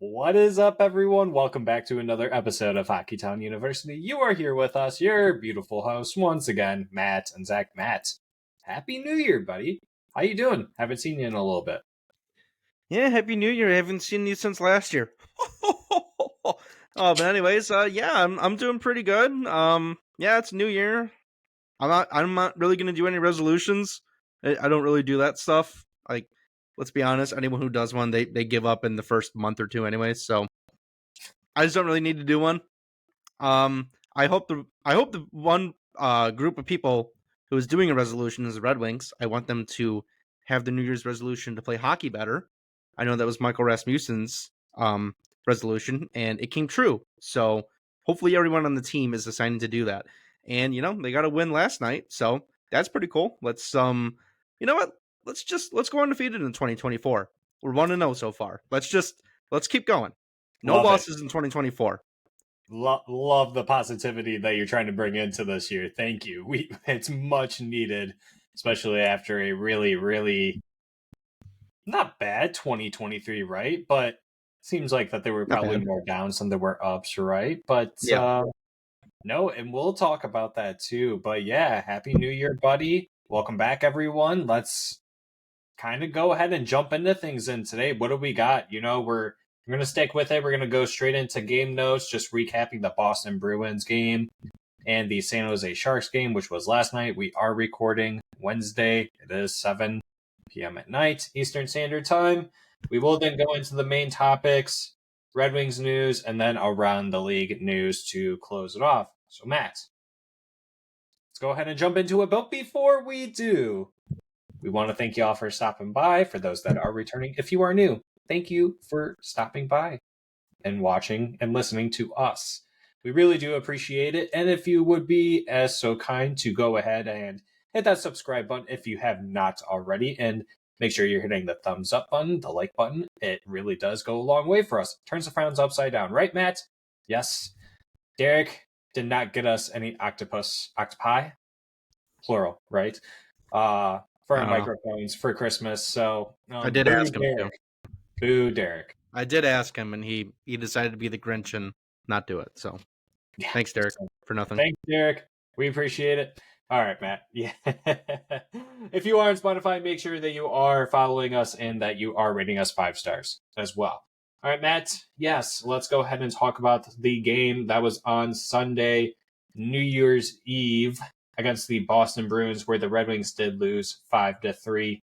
What is up, everyone? Welcome back to another episode of Hockeytown University. You are here with us, your beautiful hosts, once again, Matt and Zack. Matt, Happy New Year, buddy. How you doing? Haven't seen you in a little bit. Yeah, Happy New Year. I haven't seen you since last year. But anyways, I'm doing pretty good. Yeah, it's New Year. I'm not really gonna do any resolutions. I don't really do that stuff. Like, let's be honest, anyone who does one, they give up in the first month or two anyways. So I just don't really need to do one. I hope the one group of people who is doing a resolution is the Red Wings. I want them to have the New Year's resolution to play hockey better. I know that was Michael Rasmussen's resolution, and it came true. So hopefully everyone on the team is deciding to do that. And they got a win last night, so that's pretty cool. Let's you know what? Let's go undefeated in 2024. We're 1-0 so far. Let's keep going. No Love losses in 2024. Love the positivity that you're trying to bring into this year. Thank you. It's much needed, especially after a really not bad 2023, right? But seems like that there were probably more downs than there were ups, right? But Yeah. no, and we'll talk about that too. But yeah, Happy New Year, buddy. Welcome back, everyone. Let's kind of go ahead and jump into things in today. What do we got? We're going to stick with it. We're going to go straight into game notes, just recapping the Boston Bruins game and the San Jose Sharks game, which was last night. We are recording Wednesday. It is 7 p.m. at night, Eastern Standard Time. We will then go into the main topics, Red Wings news, and then around the league news to close it off. So, Matt, let's go ahead and jump into it. But before we do, we want to thank you all for stopping by. For those that are returning, if you are new, thank you for stopping by and watching and listening to us. We really do appreciate it. And if you would be as so kind to go ahead and hit that subscribe button if you have not already, and make sure you're hitting the thumbs up button, the like button. It really does go a long way for us. Turns the frowns upside down, right, Matt? Yes. Derek did not get us any octopi, plural, right? For our microphones for Christmas. So I did ask him. Boo, Derek. I did ask him, and he decided to be the Grinch and not do it. So, yeah. Thanks, Derek, for nothing. Thanks, Derek. We appreciate it. All right, Matt. Yeah. If you are on Spotify, make sure that you are following us and that you are rating us 5 stars as well. All right, Matt. Yes, let's go ahead and talk about the game that was on Sunday, New Year's Eve, against the Boston Bruins, where the Red Wings did lose 5-3.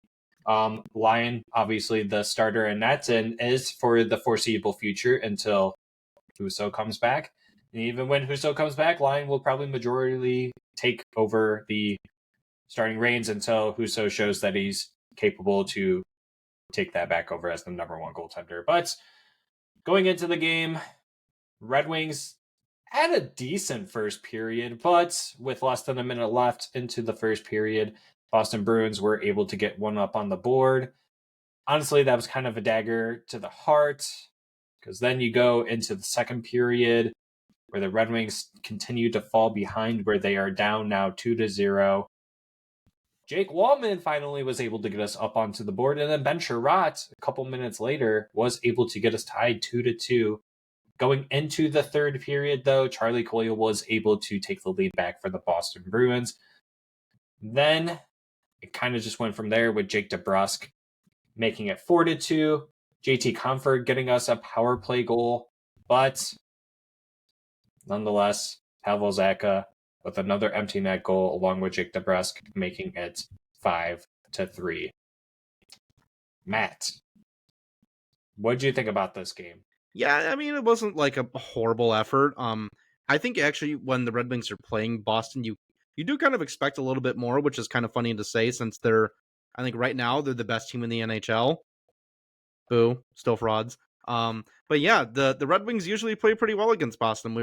Lyon, obviously the starter in net, and is for the foreseeable future until Husso comes back. And even when Husso comes back, Lyon will probably majorly take over the starting reins until Husso shows that he's capable to take that back over as the number one goaltender. But going into the game, Red Wings had a decent first period, but with less than a minute left into the first period, Boston Bruins were able to get one up on the board. Honestly, that was kind of a dagger to the heart, because then you go into the second period where the Red Wings continue to fall behind, where they are down now 2-0. Jake Wallman finally was able to get us up onto the board, and then Ben Sherratt, a couple minutes later, was able to get us tied 2-2. Going into the third period, though, Charlie Coyle was able to take the lead back for the Boston Bruins. Then it kind of just went from there with Jake DeBrusk making it 4-2. JT Comfort getting us a power play goal. But nonetheless, Pavel Zacha with another empty net goal along with Jake DeBrusk making it 5-3. Matt, what did you think about this game? Yeah, I mean, it wasn't like a horrible effort. I think actually when the Red Wings are playing Boston, you do kind of expect a little bit more, which is kind of funny to say since I think right now they're the best team in the NHL. Boo, still frauds. But yeah, the Red Wings usually play pretty well against Boston.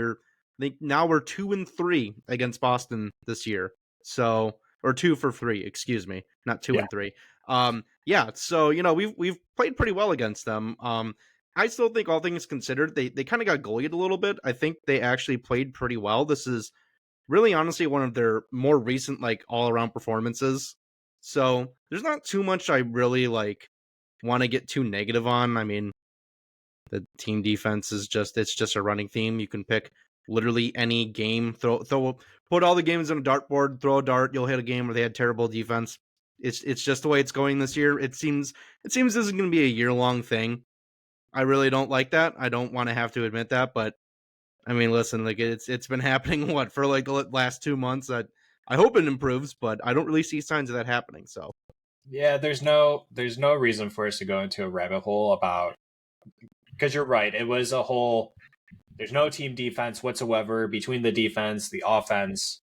Now we're 2-3 against Boston this year. So, or 2 for 3, excuse me, not 2 and 3. Yeah, so we've played pretty well against them. I still think, all things considered, they kind of got goalied a little bit. I think they actually played pretty well. This is really honestly one of their more recent all around performances. So there's not too much I really want to get too negative on. I mean, The team defense is it's just a running theme. You can pick literally any game, put all the games on a dartboard, throw a dart, you'll hit a game where they had terrible defense. It's just the way it's going this year. It seems this is going to be a year-long thing. I really don't like that. I don't want to have to admit that, but I mean, listen, like it's been happening for like the last 2 months. I hope it improves, but I don't really see signs of that happening. So Yeah, there's no reason for us to go into a rabbit hole about, because you're right. It was a whole. There's no team defense whatsoever between the defense, the offense.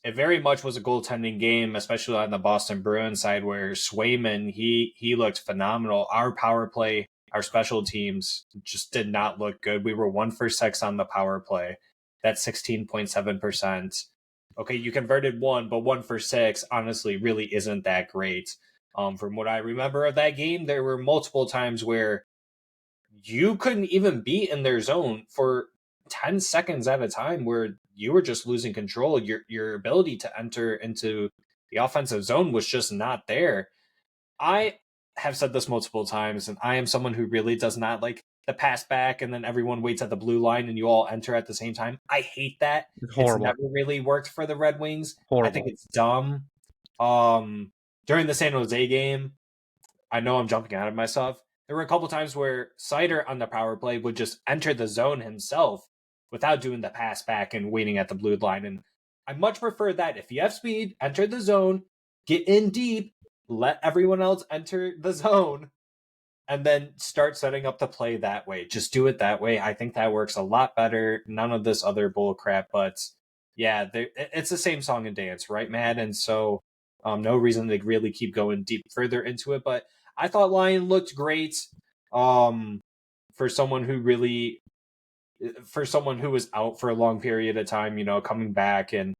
It very much was a goaltending game, especially on the Boston Bruins side, where Swayman he looked phenomenal. Our power play, our special teams just did not look good. We were 1 for 6 on the power play. That's 16.7%. Okay, you converted 1, but 1 for 6 honestly really isn't that great. From what I remember of that game, there were multiple times where you couldn't even be in their zone for 10 seconds at a time, where you were just losing control. Your ability to enter into the offensive zone was just not there. I have said this multiple times, and I am someone who really does not like the pass back and then everyone waits at the blue line and you all enter at the same time. I hate that. it's horrible. It's never really worked for the Red Wings. Horrible. I think it's dumb. During the San Jose game, I know I'm jumping out of myself. There were a couple times where Seider on the power play would just enter the zone himself without doing the pass back and waiting at the blue line. And I much prefer that. If you have speed, enter the zone, get in deep, let everyone else enter the zone, and then start setting up the play that way. Just do it that way. I think that works a lot better. None of this other bull crap. But yeah, it's the same song and dance, right, Matt? And so no reason to really keep going deep further into it. But I thought Lyon looked great. For someone who was out for a long period of time, coming back and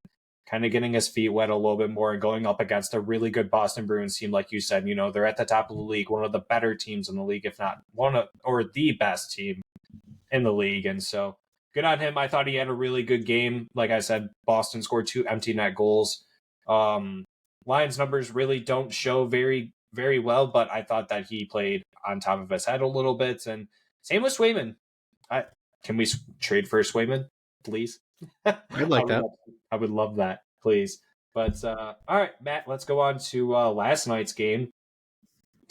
kind of getting his feet wet a little bit more and going up against a really good Boston Bruins team, like you said, they're at the top of the league, one of the better teams in the league, if not or the best team in the league. And so good on him. I thought he had a really good game. Like I said, Boston scored 2 empty net goals. Lions numbers really don't show very, very well, but I thought that he played on top of his head a little bit. And same with Swayman. Can we trade for Swayman, please? I'd like that. I would love that, please. But all right, Matt, let's go on to last night's game.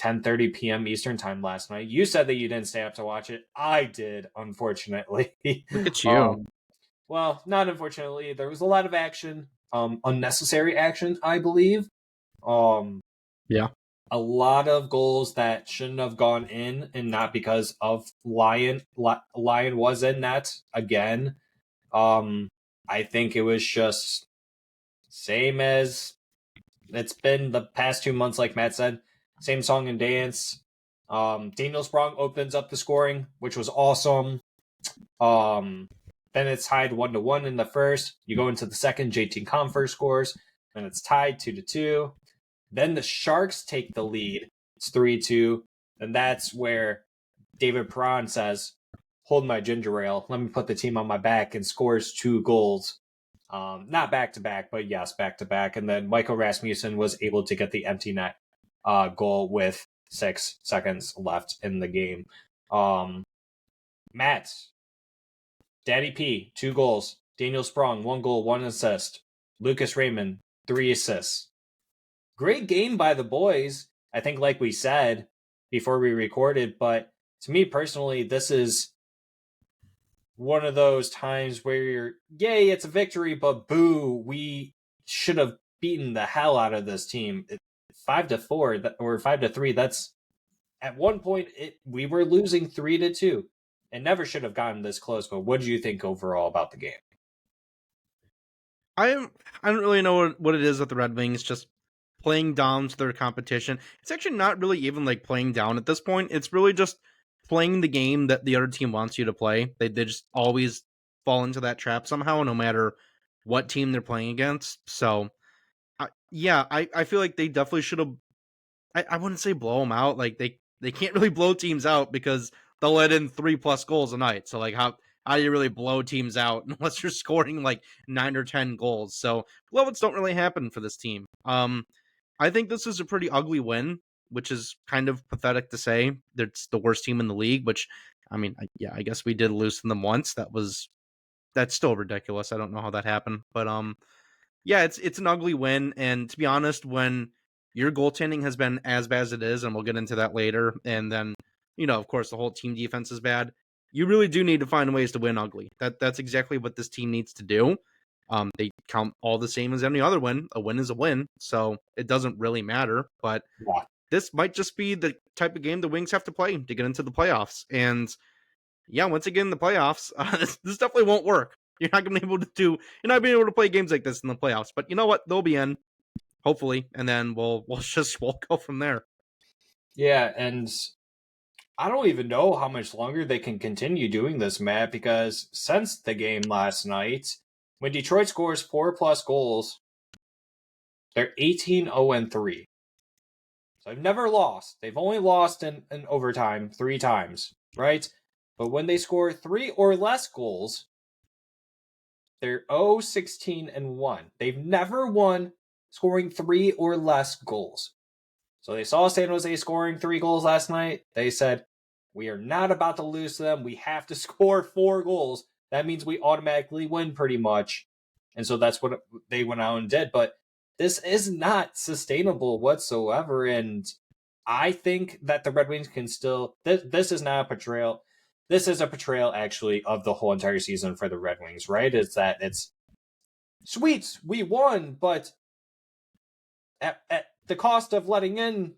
10:30 p.m. Eastern time last night. You said that you didn't stay up to watch it. I did, unfortunately. Look at you. Well, not unfortunately. There was a lot of action, unnecessary action, I believe. Yeah. A lot of goals that shouldn't have gone in, and not because of Lyon. Lyon was in net again. I think it was just same as it's been the past 2 months, like Matt said. Same song and dance. Daniel Sprong opens up the scoring, which was awesome. Then it's tied 1-1 in the first. You go into the second, JT Compher scores, and it's tied 2-2. Then the Sharks take the lead. It's 3-2. And that's where David Perron says, "Hold my ginger ale. Let me put the team on my back," and scores 2 goals. Not back-to-back, but yes, back-to-back. And then Michael Rasmussen was able to get the empty net goal with 6 seconds left in the game. Matt, Daddy P, 2 goals. Daniel Sprong, 1 goal, 1 assist. Lucas Raymond, 3 assists. Great game by the boys, I think, like we said before we recorded. But to me personally, this is one of those times where you're, yay, it's a victory, but boo, we should have beaten the hell out of this team. 5-4 or 5-3. That's at one point we were losing 3-2. It never should have gotten this close. But what do you think overall about the game? I don't really know what it is with the Red Wings just playing down to their competition. It's actually not really even like playing down at this point. It's really just playing the game that the other team wants you to play. They just always fall into that trap somehow, no matter what team they're playing against. So, I feel like they definitely should have. I wouldn't say blow them out. Like they can't really blow teams out because they'll let in 3+ goals a night. So like how do you really blow teams out unless you're scoring like 9 or 10 goals? So blowouts don't really happen for this team. I think this is a pretty ugly win, which is kind of pathetic to say. It's the worst team in the league, which I mean, I guess we did lose to them once. That's still ridiculous. I don't know how that happened, but yeah, it's an ugly win. And to be honest, when your goaltending has been as bad as it is, and we'll get into that later, and then of course, the whole team defense is bad. You really do need to find ways to win ugly. That's exactly what this team needs to do. They count all the same as any other win. A win is a win, so it doesn't really matter. But Yeah. this might just be the type of game the Wings have to play to get into the playoffs. And yeah, once again, the playoffs, this definitely won't work. You're not going to be able to play games like this in the playoffs. But you know what? They'll be in, hopefully, and then we'll go from there. Yeah, and I don't even know how much longer they can continue doing this, Matt, because since the game last night, when Detroit scores 4+ goals, they're 18-0-3. So they've never lost. They've only lost in overtime 3 times, right? But when they score 3 or less goals, they're 0-16-1. They've never won scoring 3 or less goals. So they saw San Jose scoring 3 goals last night. They said, we are not about to lose to them. We have to score 4 goals. That means we automatically win pretty much. And so that's what they went out and did. But this is not sustainable whatsoever. And I think that the Red Wings can still... This is not a portrayal. This is a portrayal, actually, of the whole entire season for the Red Wings, right? It's that it's... Sweet, we won, but at the cost of letting in,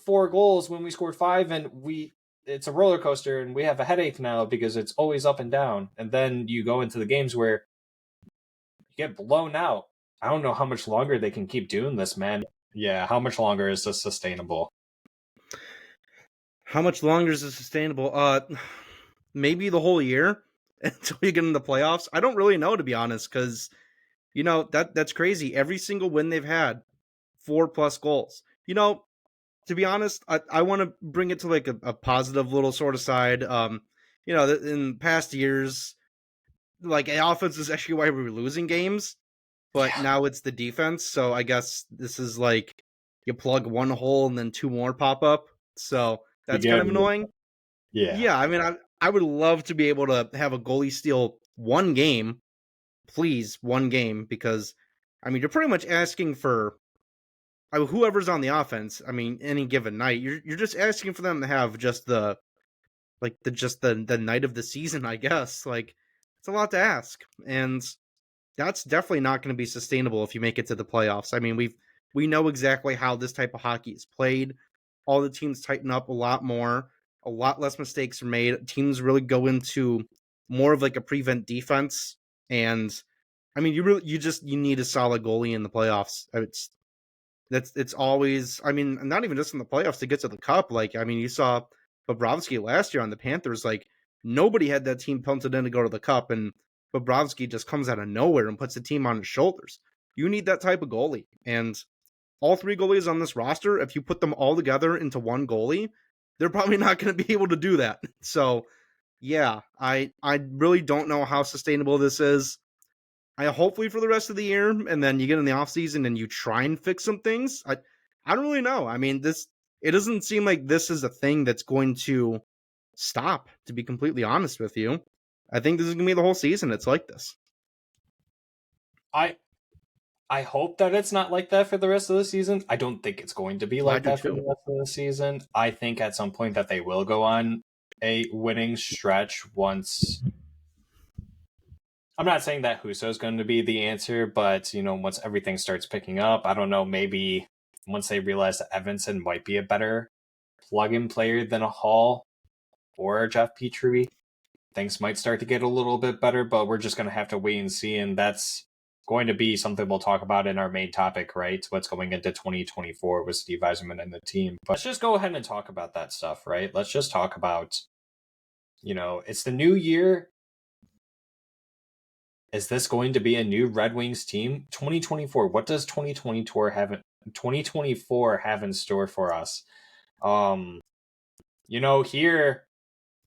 4 goals when we scored 5, and it's a roller coaster, and we have a headache now because it's always up and down. And then you go into the games where you get blown out. I don't know how much longer they can keep doing this, man. Yeah, how much longer is this sustainable? How much longer is this sustainable? Maybe the whole year until you get in the playoffs. I don't really know, to be honest, because that's crazy. Every single win they've had, 4+ goals. To be honest, I want to bring it to like a positive little sort of side. In past years, like offense is actually why we were losing games, but now it's the defense. So I guess this is like you plug one hole and then 2 more pop up. So that's kind of annoying. Yeah. I mean, I would love to be able to have a goalie steal 1 game, please, 1 game, because I mean, you're pretty much asking for whoever's on the offense. I mean, any given night, you're just asking for them to have just the night of the season, I guess. Like, it's a lot to ask, and that's definitely not going to be sustainable if you make it to the playoffs. I mean, we know exactly how this type of hockey is played. All the teams tighten up a lot more, a lot less mistakes are made. Teams really go into more of like a prevent defense, and I mean, you need a solid goalie in the playoffs. It's always, I mean, not even just in the playoffs to get to the cup. Like, I mean, you saw Bobrovsky last year on the Panthers. Like, nobody had that team penciled in to go to the cup, and Bobrovsky just comes out of nowhere and puts the team on his shoulders. You need that type of goalie. And all 3 goalies on this roster, if you put them all together into 1 goalie, they're probably not going to be able to do that. So, yeah, I really don't know how sustainable this is. Hopefully for the rest of the year, and then you get in the offseason and you try and fix some things. I don't really know. I mean, it doesn't seem like this is a thing that's going to stop, to be completely honest with you. I think this is going to be the whole season. It's like this. I hope that it's not like that for the rest of the season. I don't think it's going to be like that for the rest of the season. I think at some point that they will go on a winning stretch once... I'm not saying that Husso is going to be the answer, but, once everything starts picking up, I don't know, maybe once they realize that Evanson might be a better plug-in player than a Hall or Jeff Petrie, things might start to get a little bit better, but we're just going to have to wait and see, and that's going to be something we'll talk about in our main topic, right? What's going into 2024 with Steve Yzerman and the team. But let's just go ahead and talk about that stuff, right? Let's just talk about, it's the new year. Is this going to be a new Red Wings team? 2024. What does 2024 have in store for us? Here,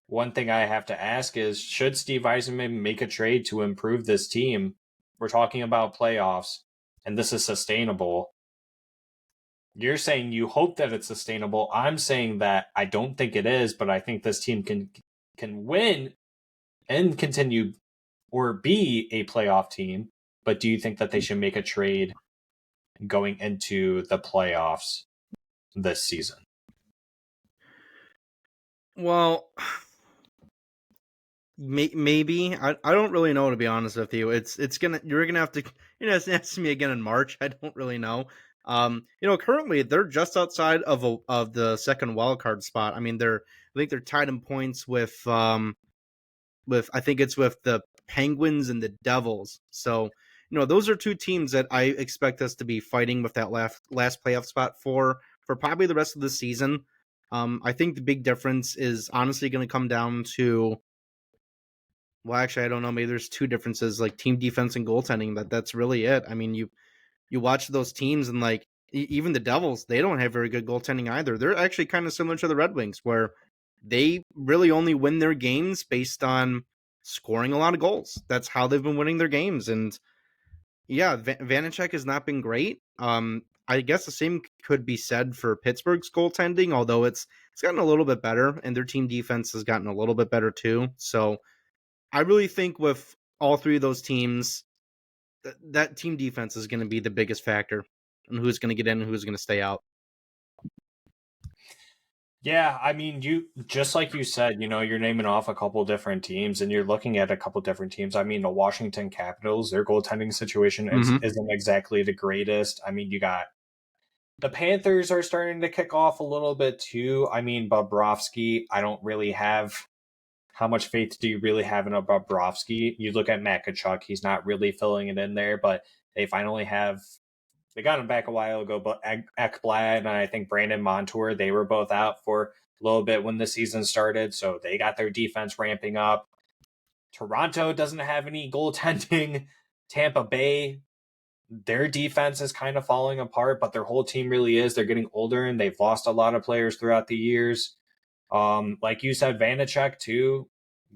one thing I have to ask is, should Steve Yzerman make a trade to improve this team? We're talking about playoffs, and this is sustainable. You're saying you hope that it's sustainable. I'm saying that I don't think it is, but I think this team can can win and continue or be a playoff team, but do you think that they should make a trade going into the playoffs this season? Well, maybe I don't really know, to be honest with you. You're gonna have to ask me again in March. I don't really know. Currently they're just outside of the second wild card spot. I mean, I think they're tied in points with I think it's with the Penguins and the Devils. So those are two teams that I expect us to be fighting with that last playoff spot for probably the rest of the season. I think the big difference is honestly going to come down to, well, actually, I don't know. Maybe there's two differences, like team defense and goaltending. That's really it. I mean, you watch those teams, and like even the Devils, they don't have very good goaltending either. They're actually kind of similar to the Red Wings, where they really only win their games based on scoring a lot of goals. That's how they've been winning their games. And yeah, Vanacek has not been great. I guess the same could be said for Pittsburgh's goaltending, although it's gotten a little bit better, and their team defense has gotten a little bit better too. So I really think with all three of those teams, that team defense is going to be the biggest factor in who's going to get in and who's going to stay out. Yeah, I mean, just like you said, you're naming off a couple different teams, and you're looking at a couple different teams. I mean, the Washington Capitals, their goaltending situation isn't exactly the greatest. I mean, you got the Panthers are starting to kick off a little bit too. I mean, Bobrovsky, I don't really have. How much faith do you really have in a Bobrovsky? You look at Matt Tkachuk, he's not really filling it in there, but they finally have. They got him back a while ago, but Ekblad and I think Brandon Montour, they were both out for a little bit when the season started, so they got their defense ramping up. Toronto doesn't have any goaltending. Tampa Bay, their defense is kind of falling apart, but their whole team really is. They're getting older, and they've lost a lot of players throughout the years. Like you said, Vanacek too.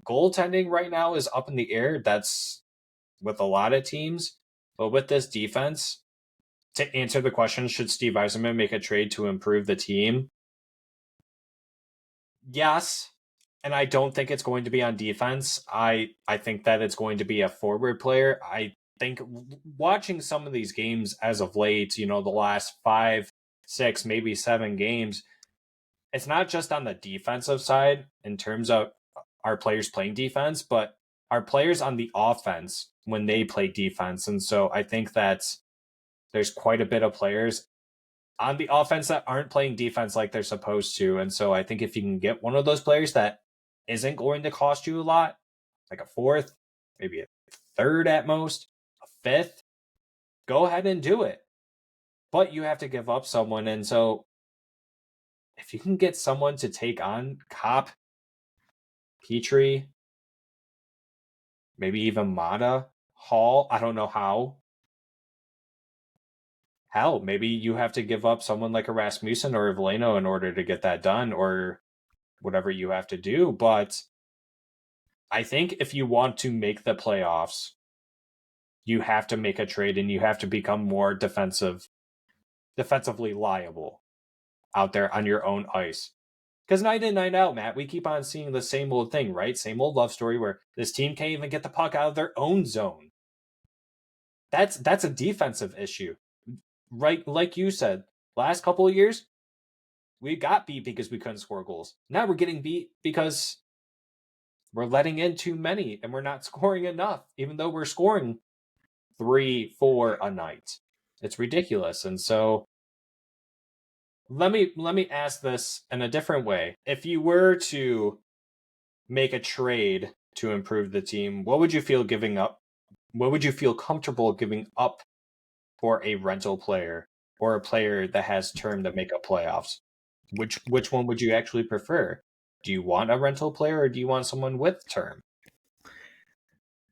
Goaltending right now is up in the air. That's with a lot of teams, but with this defense, to answer the question, should Steve Yzerman make a trade to improve the team? Yes, and I don't think it's going to be on defense. I think that it's going to be a forward player. I think watching some of these games as of late, the last 5, 6, maybe 7 games, it's not just on the defensive side in terms of our players playing defense, but our players on the offense when they play defense. And so I think that's there's quite a bit of players on the offense that aren't playing defense like they're supposed to. And so I think if you can get one of those players that isn't going to cost you a lot, like a fourth, maybe a third at most, a fifth, go ahead and do it. But you have to give up someone. And so if you can get someone to take on Kopp, Petrie, maybe even Mata, Hall, I don't know how. Hell, maybe you have to give up someone like a Rasmussen or a Veleno in order to get that done, or whatever you have to do. But I think if you want to make the playoffs, you have to make a trade and you have to become more defensively liable out there on your own ice. Because night in, night out, Matt, we keep on seeing the same old thing, right? Same old love story where this team can't even get the puck out of their own zone. That's a defensive issue. Right, like you said, last couple of years, we got beat because we couldn't score goals. Now we're getting beat because we're letting in too many and we're not scoring enough, even though we're scoring 3, 4 a night. It's ridiculous. And so let me ask this in a different way. If you were to make a trade to improve the team, what would you feel giving up? What would you feel comfortable giving up for a rental player or a player that has term to make a playoffs? Which one would you actually prefer? Do you want a rental player or do you want someone with term?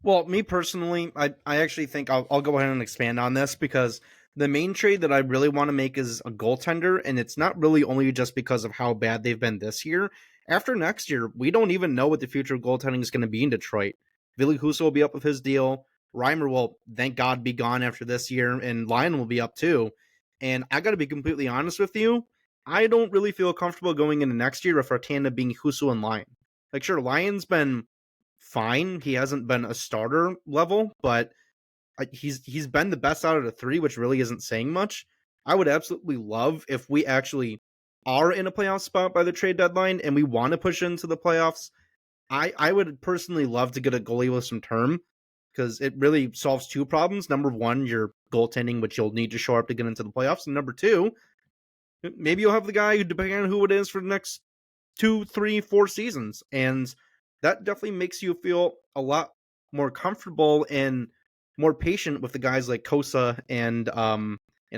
Well, me personally, I actually think I'll go ahead and expand on this, because the main trade that I really want to make is a goaltender, and it's not really only just because of how bad they've been this year. After next year, we don't even know what the future of goaltending is going to be in Detroit. Ville Husso will be up with his deal. Reimer will, thank God, be gone after this year, and Lyon will be up too. And I got to be completely honest with you, I don't really feel comfortable going into next year with our tandem being Husso and Lyon. Like, sure, Lyon's been fine. He hasn't been a starter level, but he's been the best out of the three, which really isn't saying much. I would absolutely love if we actually are in a playoff spot by the trade deadline and we want to push into the playoffs. I would personally love to get a goalie with some term because it really solves two problems. Number one, your goaltending, which you'll need to show up to get into the playoffs. And number two, maybe you'll have the guy, depending on who it is, for the next 2, 3, 4 seasons. And that definitely makes you feel a lot more comfortable and more patient with the guys like Kosa and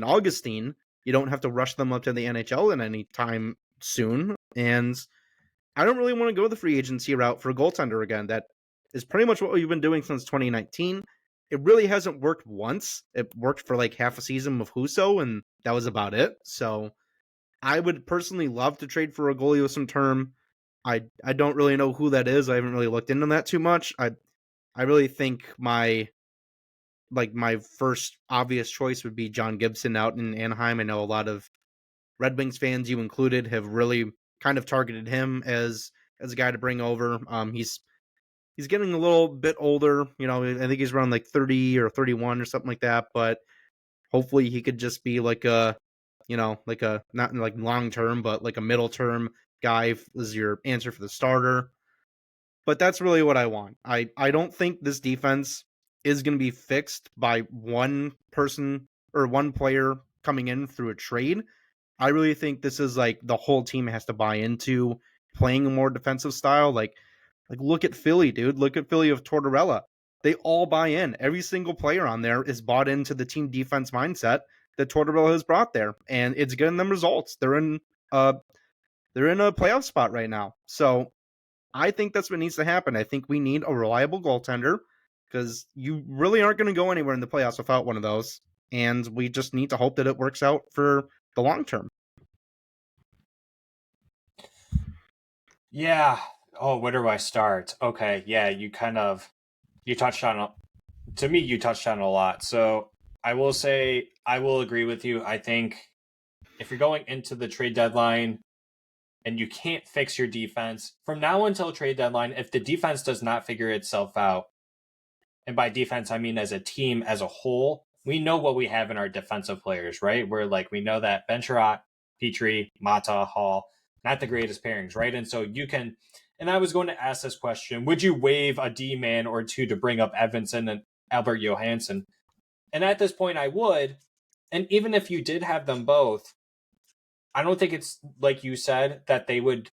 Augustine. You don't have to rush them up to the NHL in any time soon. And I don't really want to go the free agency route for a goaltender again. That is pretty much what we've been doing since 2019. It really hasn't worked once. It worked for like half a season with Husso, and that was about it. So I would personally love to trade for a goalie with some term. I don't really know who that is. I haven't really looked into that too much. I really think my first obvious choice would be John Gibson out in Anaheim. I know a lot of Red Wings fans, you included, have really kind of targeted him as a guy to bring over. He's getting a little bit older. I think he's around like 30 or 31 or something like that. But hopefully he could just be like a, like a, not like long term, but like a middle term guy as your answer for the starter. But that's really what I want. I don't think this defense is going to be fixed by one person or one player coming in through a trade. I really think this is like the whole team has to buy into playing a more defensive style. Like look at Philly, dude. Look at Philly of Tortorella. They all buy in. Every single player on there is bought into the team defense mindset that Tortorella has brought there, and it's getting them results. They're in a playoff spot right now. So I think that's what needs to happen. I think we need a reliable goaltender because you really aren't going to go anywhere in the playoffs without one of those. And we just need to hope that it works out for the long term. Yeah. Oh, where do I start? Okay. Yeah. You touched on, to me, you touched on a lot. So I will say, I will agree with you. I think if you're going into the trade deadline and you can't fix your defense from now until trade deadline, if the defense does not figure itself out, and by defense, I mean as a team as a whole, we know what we have in our defensive players, right? We know that Bencherot, Petrie, Mata, Hall, not the greatest pairings, right? And so and I was going to ask this question, would you waive a D-man or two to bring up Evanson and Albert Johansson? And at this point, I would. And even if you did have them both, I don't think it's like you said that they would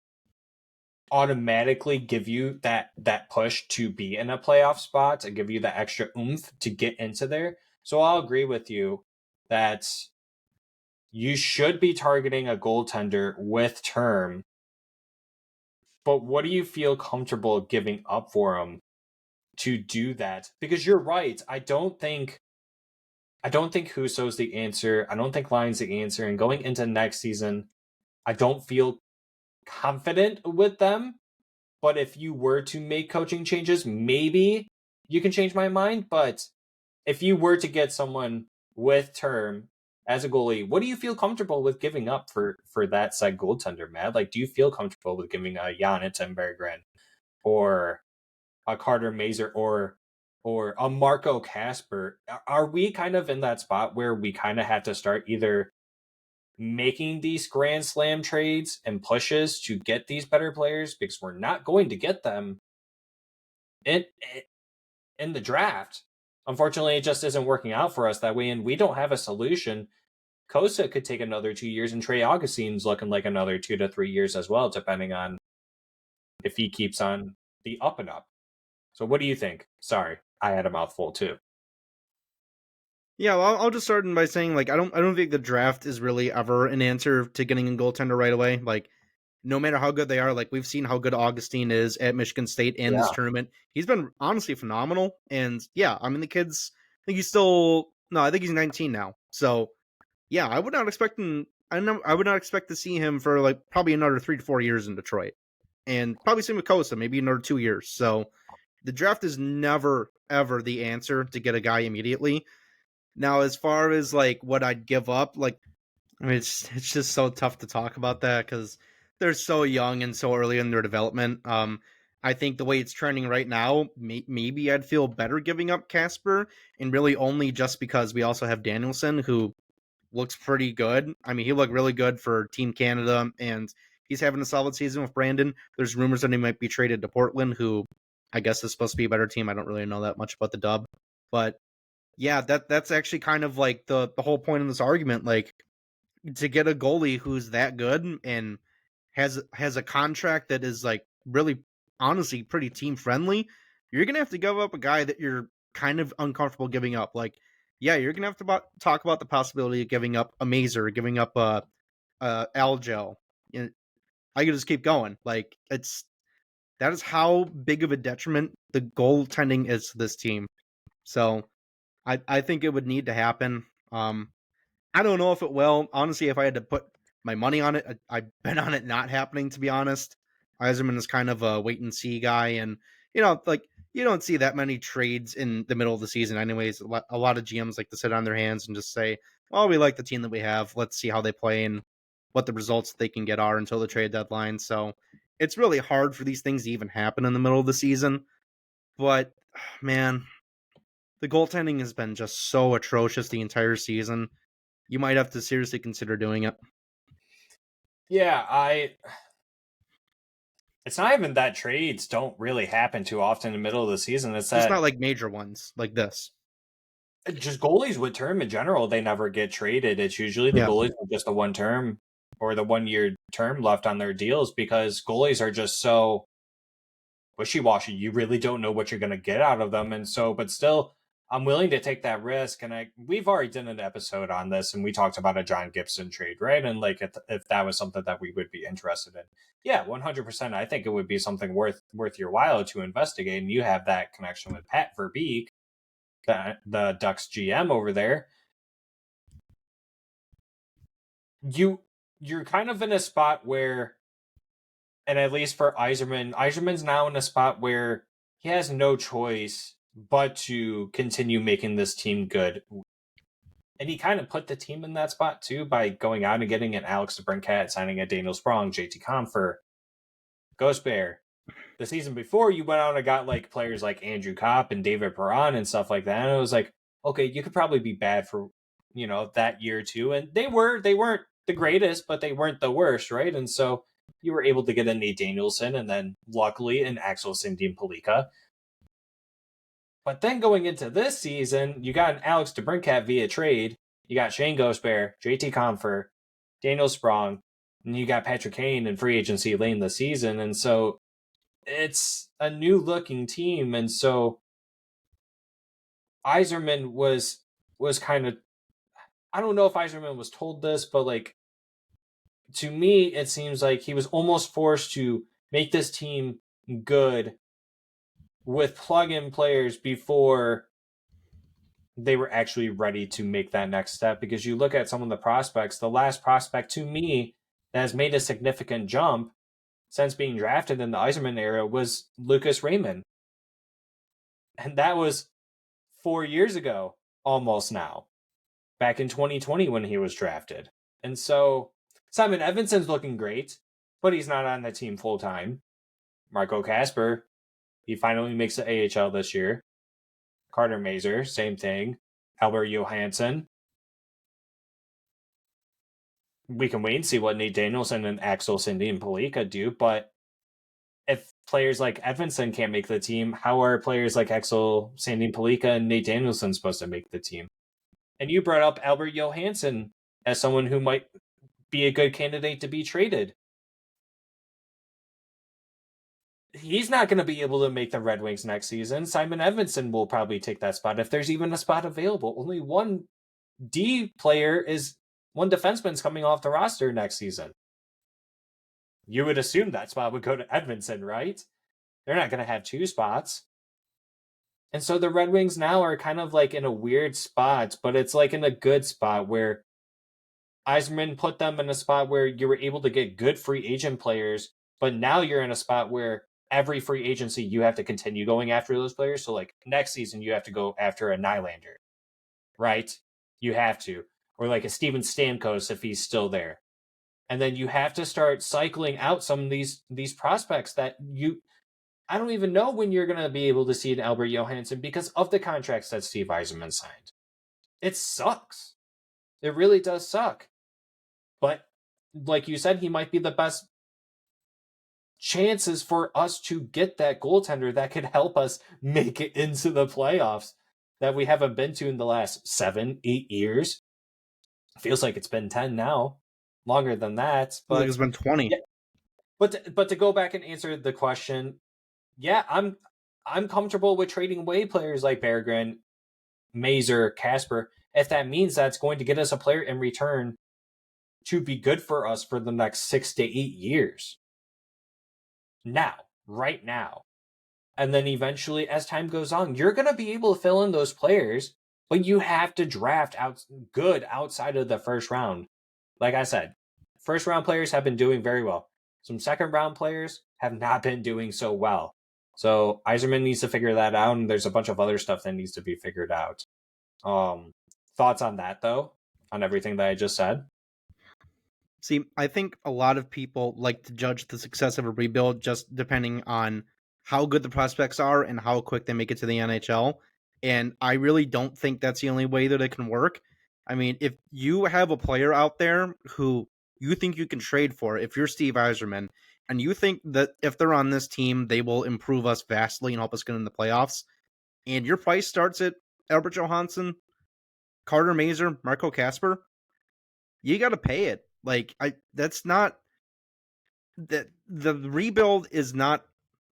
automatically give you that push to be in a playoff spot and give you the extra oomph to get into there. So I'll agree with you that you should be targeting a goaltender with term. But what do you feel comfortable giving up for him to do that? Because you're right. I don't think Husso's the answer. I don't think Lyon's the answer. And going into next season, I don't feel confident with them. But if you were to make coaching changes, maybe you can change my mind. But if you were to get someone with term as a goalie, what do you feel comfortable with giving up for that said goaltender, Matt? Like, do you feel comfortable with giving a Janitz Berggren or a Carter Mazer or a Marco Casper? Are we kind of in that spot where we kind of have to start either making these grand slam trades and pushes to get these better players, because we're not going to get them in the draft? Unfortunately, it just isn't working out for us that way, and we don't have a solution. Kosa could take another 2 years, and Trey Augustine's looking like another 2 to 3 years as well, depending on if he keeps on the up and up. So what do you think? Sorry, I had a mouthful too. Yeah, well, I'll just start by saying, like, I don't think the draft is really ever an answer to getting a goaltender right away. Like, no matter how good they are, like, we've seen how good Augustine is at Michigan State in this tournament. He's been honestly phenomenal. And yeah, I mean, the kid's, I think he's 19 now. So yeah, I would not expect to see him for like probably another 3 to 4 years in Detroit. And probably same with Kosa, maybe another 2 years. So the draft is never, ever the answer to get a guy immediately. Now, as far as like what I'd give up, like, I mean, it's just so tough to talk about that because they're so young and so early in their development. I think the way it's trending right now, maybe I'd feel better giving up Casper, and really only just because we also have Danielson, who looks pretty good. I mean, he looked really good for Team Canada, and he's having a solid season with Brandon. There's rumors that he might be traded to Portland, who I guess is supposed to be a better team. I don't really know that much about the Dub, but yeah, that's actually kind of like the whole point of this argument. Like, to get a goalie who's that good and has a contract that is like really honestly pretty team friendly, you're gonna have to give up a guy that you're kind of uncomfortable giving up. Like, yeah, you're gonna have to talk about the possibility of giving up a Mazer, giving up a Algel. You know, I could just keep going. Like, that is how big of a detriment the goaltending is to this team. So I think it would need to happen. I don't know if it will. Honestly, if I had to put my money on it, I'd bet on it not happening, to be honest. Yzerman is kind of a wait and see guy, and like, you don't see that many trades in the middle of the season anyways. A lot of GMs like to sit on their hands and just say, well, we like the team that we have. Let's see how they play and what the results they can get are until the trade deadline. So it's really hard for these things to even happen in the middle of the season. But man, the goaltending has been just so atrocious the entire season. You might have to seriously consider doing it. Yeah, it's not even that trades don't really happen too often in the middle of the season. It's that not like major ones like this. Just goalies with term in general, they never get traded. It's usually the goalies with just the one term or the 1 year term left on their deals, because goalies are just so wishy-washy. You really don't know what you're going to get out of them. And so, but still, I'm willing to take that risk. And we've already done an episode on this, and we talked about a John Gibson trade, right? And like, if that was something that we would be interested in, yeah, 100%. I think it would be something worth your while to investigate. And you have that connection with Pat Verbeek, the Ducks GM over there. You're kind of in a spot where, and at least for Yzerman's now in a spot where he has no choice but to continue making this team good. And he kind of put the team in that spot too by going out and getting an Alex DeBrincat, signing a Daniel Sprong, JT Compher, Ghost Bear. The season before, you went out and got like players like Andrew Kopp and David Perron and stuff like that. And it was like, okay, you could probably be bad for, that year too. And they weren't the greatest, but they weren't the worst, right? And so you were able to get a Nate Danielson, and then luckily an Axel Sandin Palika. But then going into this season, you got an Alex DeBrincat via trade. You got Shane Ghostbear, JT Compher, Daniel Sprong, and you got Patrick Kane in free agency late in the season. And so it's a new looking team. And so Yzerman was kind of, I don't know if Yzerman was told this, but like, to me, it seems like he was almost forced to make this team good with plug-in players before they were actually ready to make that next step. Because you look at some of the prospects, the last prospect to me that has made a significant jump since being drafted in the Yzerman era was Lucas Reimer. And that was 4 years ago, almost now, back in 2020 when he was drafted. And so Simon Edvinsson's looking great, but he's not on the team full time. Marco Kasper, he finally makes the AHL this year. Carter Mazer, same thing. Albert Johansson. We can wait and see what Nate Danielson and Axel Sandin Palika do, but if players like Edvinsson can't make the team, how are players like Axel Sandin Palika and Nate Danielson supposed to make the team? And you brought up Albert Johansson as someone who might be a good candidate to be traded. He's not going to be able to make the Red Wings next season. Simon Edvinsson will probably take that spot if there's even a spot available. Only one defenseman's coming off the roster next season. You would assume that spot would go to Edvinsson, right? They're not going to have two spots. And so the Red Wings now are kind of like in a weird spot, but it's like in a good spot where Yzerman put them in a spot where you were able to get good free agent players, but now you're in a spot where every free agency you have to continue going after those players. So like next season you have to go after a Nylander, right? You have to. Or like a Steven Stamkos if he's still there. And then you have to start cycling out some of these prospects that I don't even know when you're going to be able to see an Albert Johansson because of the contracts that Steve Yzerman signed. It sucks. It really does suck. But like you said, he might be the best chances for us to get that goaltender that could help us make it into the playoffs that we haven't been to in the last 7-8 years. Feels like it's been 10 now, longer than that. But like it's been 20. Yeah, but to go back and answer the question, yeah, I'm comfortable with trading away players like Berggren, Mazer, Casper, if that means that's going to get us a player in return to be good for us for the next 6 to 8 years. Now, right now. And then eventually, as time goes on, you're going to be able to fill in those players, but you have to draft out good outside of the first round. Like I said, first round players have been doing very well. Some second round players have not been doing so well. So Yzerman needs to figure that out, and there's a bunch of other stuff that needs to be figured out. Thoughts on that, though? On everything that I just said? See, I think a lot of people like to judge the success of a rebuild just depending on how good the prospects are and how quick they make it to the NHL. And I really don't think that's the only way that it can work. I mean, if you have a player out there who you think you can trade for, if you're Steve Yzerman, and you think that if they're on this team, they will improve us vastly and help us get in the playoffs, and your price starts at Albert Johansson, Carter Mazer, Marco Kasper, you got to pay it. Like, that's not that the rebuild is not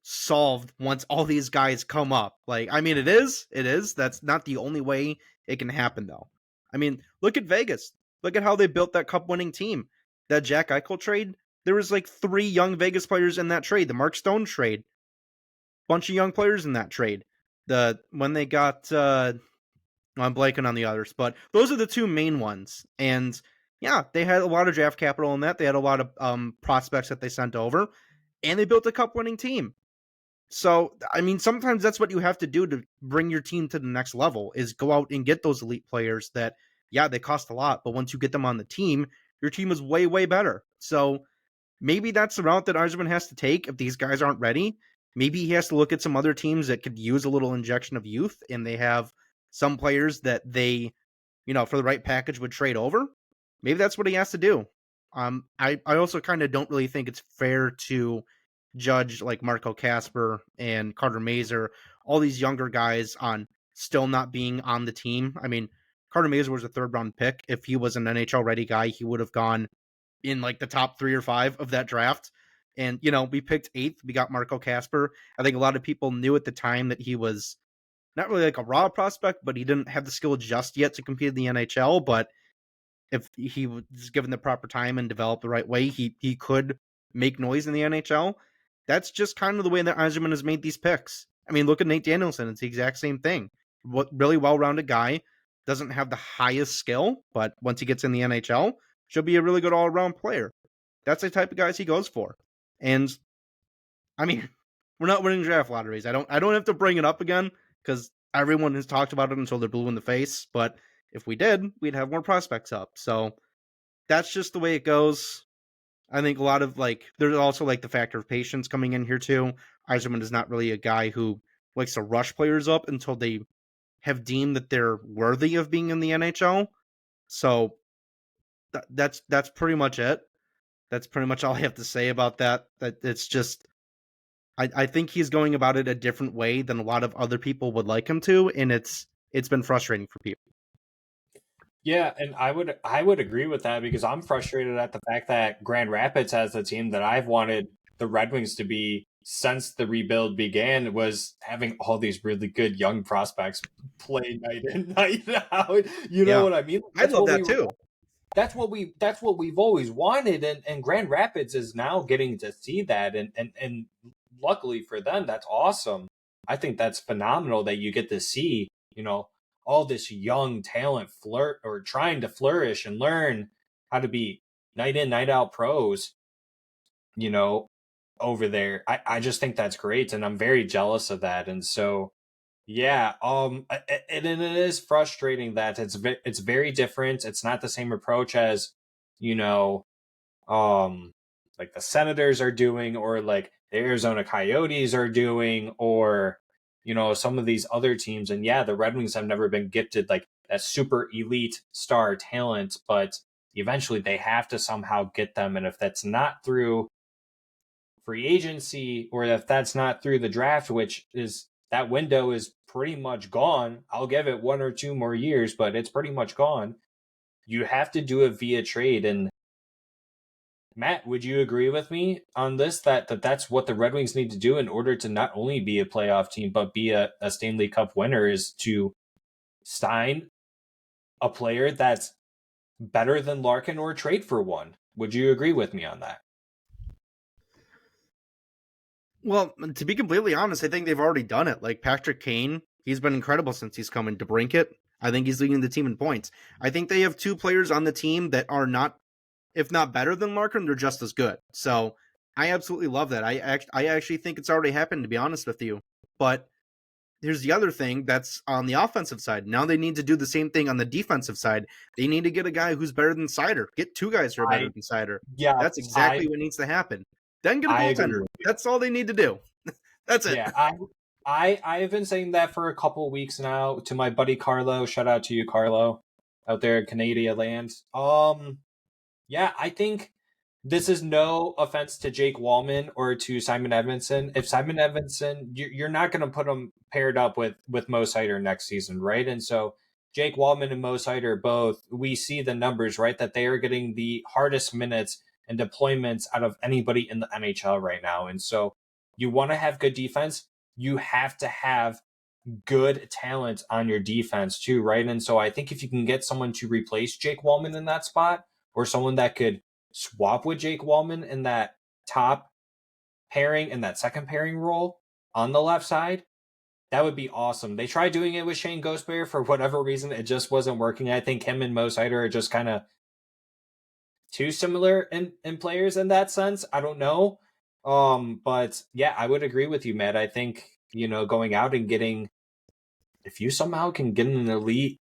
solved once all these guys come up. Like, I mean, it is. That's not the only way it can happen, though. I mean, look at Vegas. Look at how they built that cup-winning team. That Jack Eichel trade, there was like 3 young Vegas players in that trade. The Mark Stone trade, bunch of young players in that trade. When they got, I'm blanking on the others, but those are the 2 main ones. And yeah, they had a lot of draft capital in that. They had a lot of prospects that they sent over, and they built a cup-winning team. So, I mean, sometimes that's what you have to do to bring your team to the next level, is go out and get those elite players that, yeah, they cost a lot, but once you get them on the team, your team is way, way better. So maybe that's the route that Yzerman has to take if these guys aren't ready. Maybe he has to look at some other teams that could use a little injection of youth, and they have some players that they, for the right package would trade over. Maybe that's what he has to do. I also kind of don't really think it's fair to judge like Marco Kasper and Carter Mazer, all these younger guys, on still not being on the team. I mean, Carter Mazer was a 3rd round pick. If he was an NHL ready guy, he would have gone in like the top 3 or 5 of that draft. And, we picked 8th. We got Marco Kasper. I think a lot of people knew at the time that he was not really like a raw prospect, but he didn't have the skill just yet to compete in the NHL. But if he was given the proper time and developed the right way, he could make noise in the NHL. That's just kind of the way that Yzerman has made these picks. I mean, look at Nate Danielson. It's the exact same thing. Really well-rounded guy. Doesn't have the highest skill, but once he gets in the NHL, should be a really good all-around player. That's the type of guys he goes for. And, I mean, we're not winning draft lotteries. I don't have to bring it up again, because everyone has talked about it until they're blue in the face. But if we did, we'd have more prospects up. So that's just the way it goes. I think a lot of there's also the factor of patience coming in here too. Yzerman is not really a guy who likes to rush players up until they have deemed that they're worthy of being in the NHL. So that's pretty much it. That's pretty much all I have to say about that. That it's just, I think he's going about it a different way than a lot of other people would like him to, and it's been frustrating for people. Yeah, and I would agree with that, because I'm frustrated at the fact that Grand Rapids has a team that I've wanted the Red Wings to be since the rebuild began, was having all these really good young prospects play night in, night out. You know what I mean? I love that too. That's what we've always wanted, and Grand Rapids is now getting to see that, and luckily for them, that's awesome. I think that's phenomenal that you get to see, all this young talent trying to flourish and learn how to be night in, night out pros, over there. I just think that's great, and I'm very jealous of that. And so, yeah, and it is frustrating that it's very different. It's not the same approach as, like the Senators are doing, or like the Arizona Coyotes are doing, or, some of these other teams. And yeah, the Red Wings have never been gifted like that super elite star talent, but eventually they have to somehow get them. And if that's not through free agency, or if that's not through the draft, which is, that window is pretty much gone. I'll give it 1 or 2 more years, but it's pretty much gone. You have to do it via trade. And Matt, would you agree with me on this, that's what the Red Wings need to do in order to not only be a playoff team, but be a Stanley Cup winner, is to sign a player that's better than Larkin or trade for one? Would you agree with me on that? Well, to be completely honest, I think they've already done it. Like Patrick Kane, he's been incredible since he's come in. DeBrincat, I think he's leading the team in points. I think they have 2 players on the team that are not, if not better than Larkin, they're just as good. So I absolutely love that. I actually think it's already happened, to be honest with you. But here's the other thing that's on the offensive side. Now they need to do the same thing on the defensive side. They need to get a guy who's better than Seider. Get 2 guys who are better than Seider. Yeah, that's exactly what needs to happen. Then get a goaltender. That's all they need to do. That's it. Yeah, I've been saying that for a couple of weeks now to my buddy Carlo. Shout out to you, Carlo, out there in Canada land. Yeah, I think this is no offense to Jake Wallman or to Simon Edmondson. If Simon Edmondson, you're not going to put him paired up with Mo Seider next season, right? And so Jake Wallman and Mo Seider both, we see the numbers, right, that they are getting the hardest minutes and deployments out of anybody in the NHL right now. And so you want to have good defense, you have to have good talent on your defense too, right? And so I think if you can get someone to replace Jake Wallman in that spot, or someone that could swap with Jake Wallman in that top pairing and that second pairing role on the left side, that would be awesome. They tried doing it with Shane Ghostbear for whatever reason. It just wasn't working. I think him and Mo Seider are just kind of too similar in players in that sense. I don't know. But yeah, I would agree with you, Matt. I think, going out and getting, if you somehow can get an elite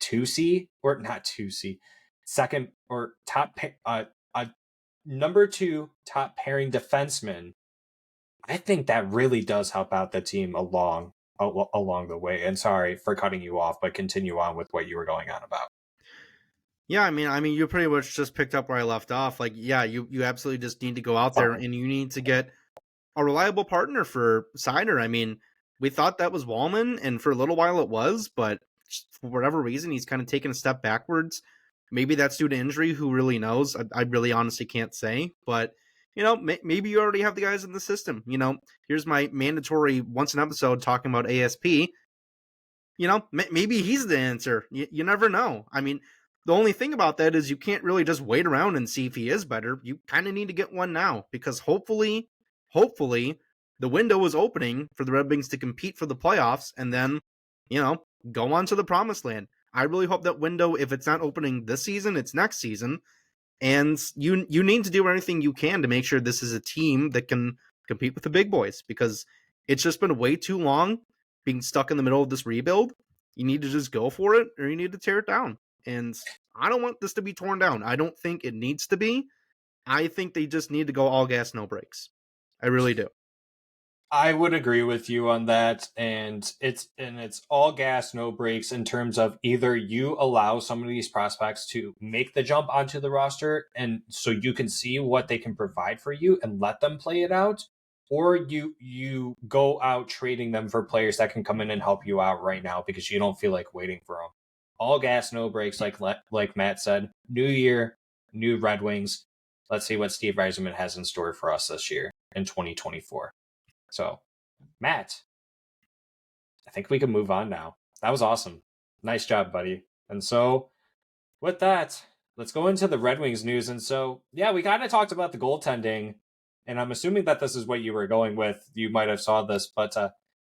2C, or not 2C, second or top, a number 2 top pairing defenseman, I think that really does help out the team along the way. And sorry for cutting you off, but continue on with what you were going on about. Yeah, I mean, you pretty much just picked up where I left off. Like, yeah, you absolutely just need to go out there and you need to get a reliable partner for Seider. I mean, we thought that was Wallman, and for a little while it was, but for whatever reason, he's kind of taken a step backwards. Maybe that's due to injury. Who really knows? I really honestly can't say. But, maybe you already have the guys in the system. Here's my mandatory once an episode talking about ASP. Maybe he's the answer. You never know. I mean, the only thing about that is you can't really just wait around and see if he is better. You kind of need to get one now, because hopefully, the window is opening for the Red Wings to compete for the playoffs and then, go on to the promised land. I really hope that window, if it's not opening this season, it's next season. And you need to do everything you can to make sure this is a team that can compete with the big boys, because it's just been way too long being stuck in the middle of this rebuild. You need to just go for it, or you need to tear it down. And I don't want this to be torn down. I don't think it needs to be. I think they just need to go all gas, no brakes. I really do. I would agree with you on that, and it's all gas, no brakes, in terms of either you allow some of these prospects to make the jump onto the roster, and so you can see what they can provide for you and let them play it out, or you go out trading them for players that can come in and help you out right now because you don't feel like waiting for them. All gas, no brakes, like Matt said. New year, new Red Wings. Let's see what Steve Yzerman has in store for us this year in 2024. So, Matt, I think we can move on now. That was awesome. Nice job, buddy. And so, with that, let's go into the Red Wings news. And so, yeah, we kind of talked about the goaltending, and I'm assuming that this is what you were going with. You might have saw this, but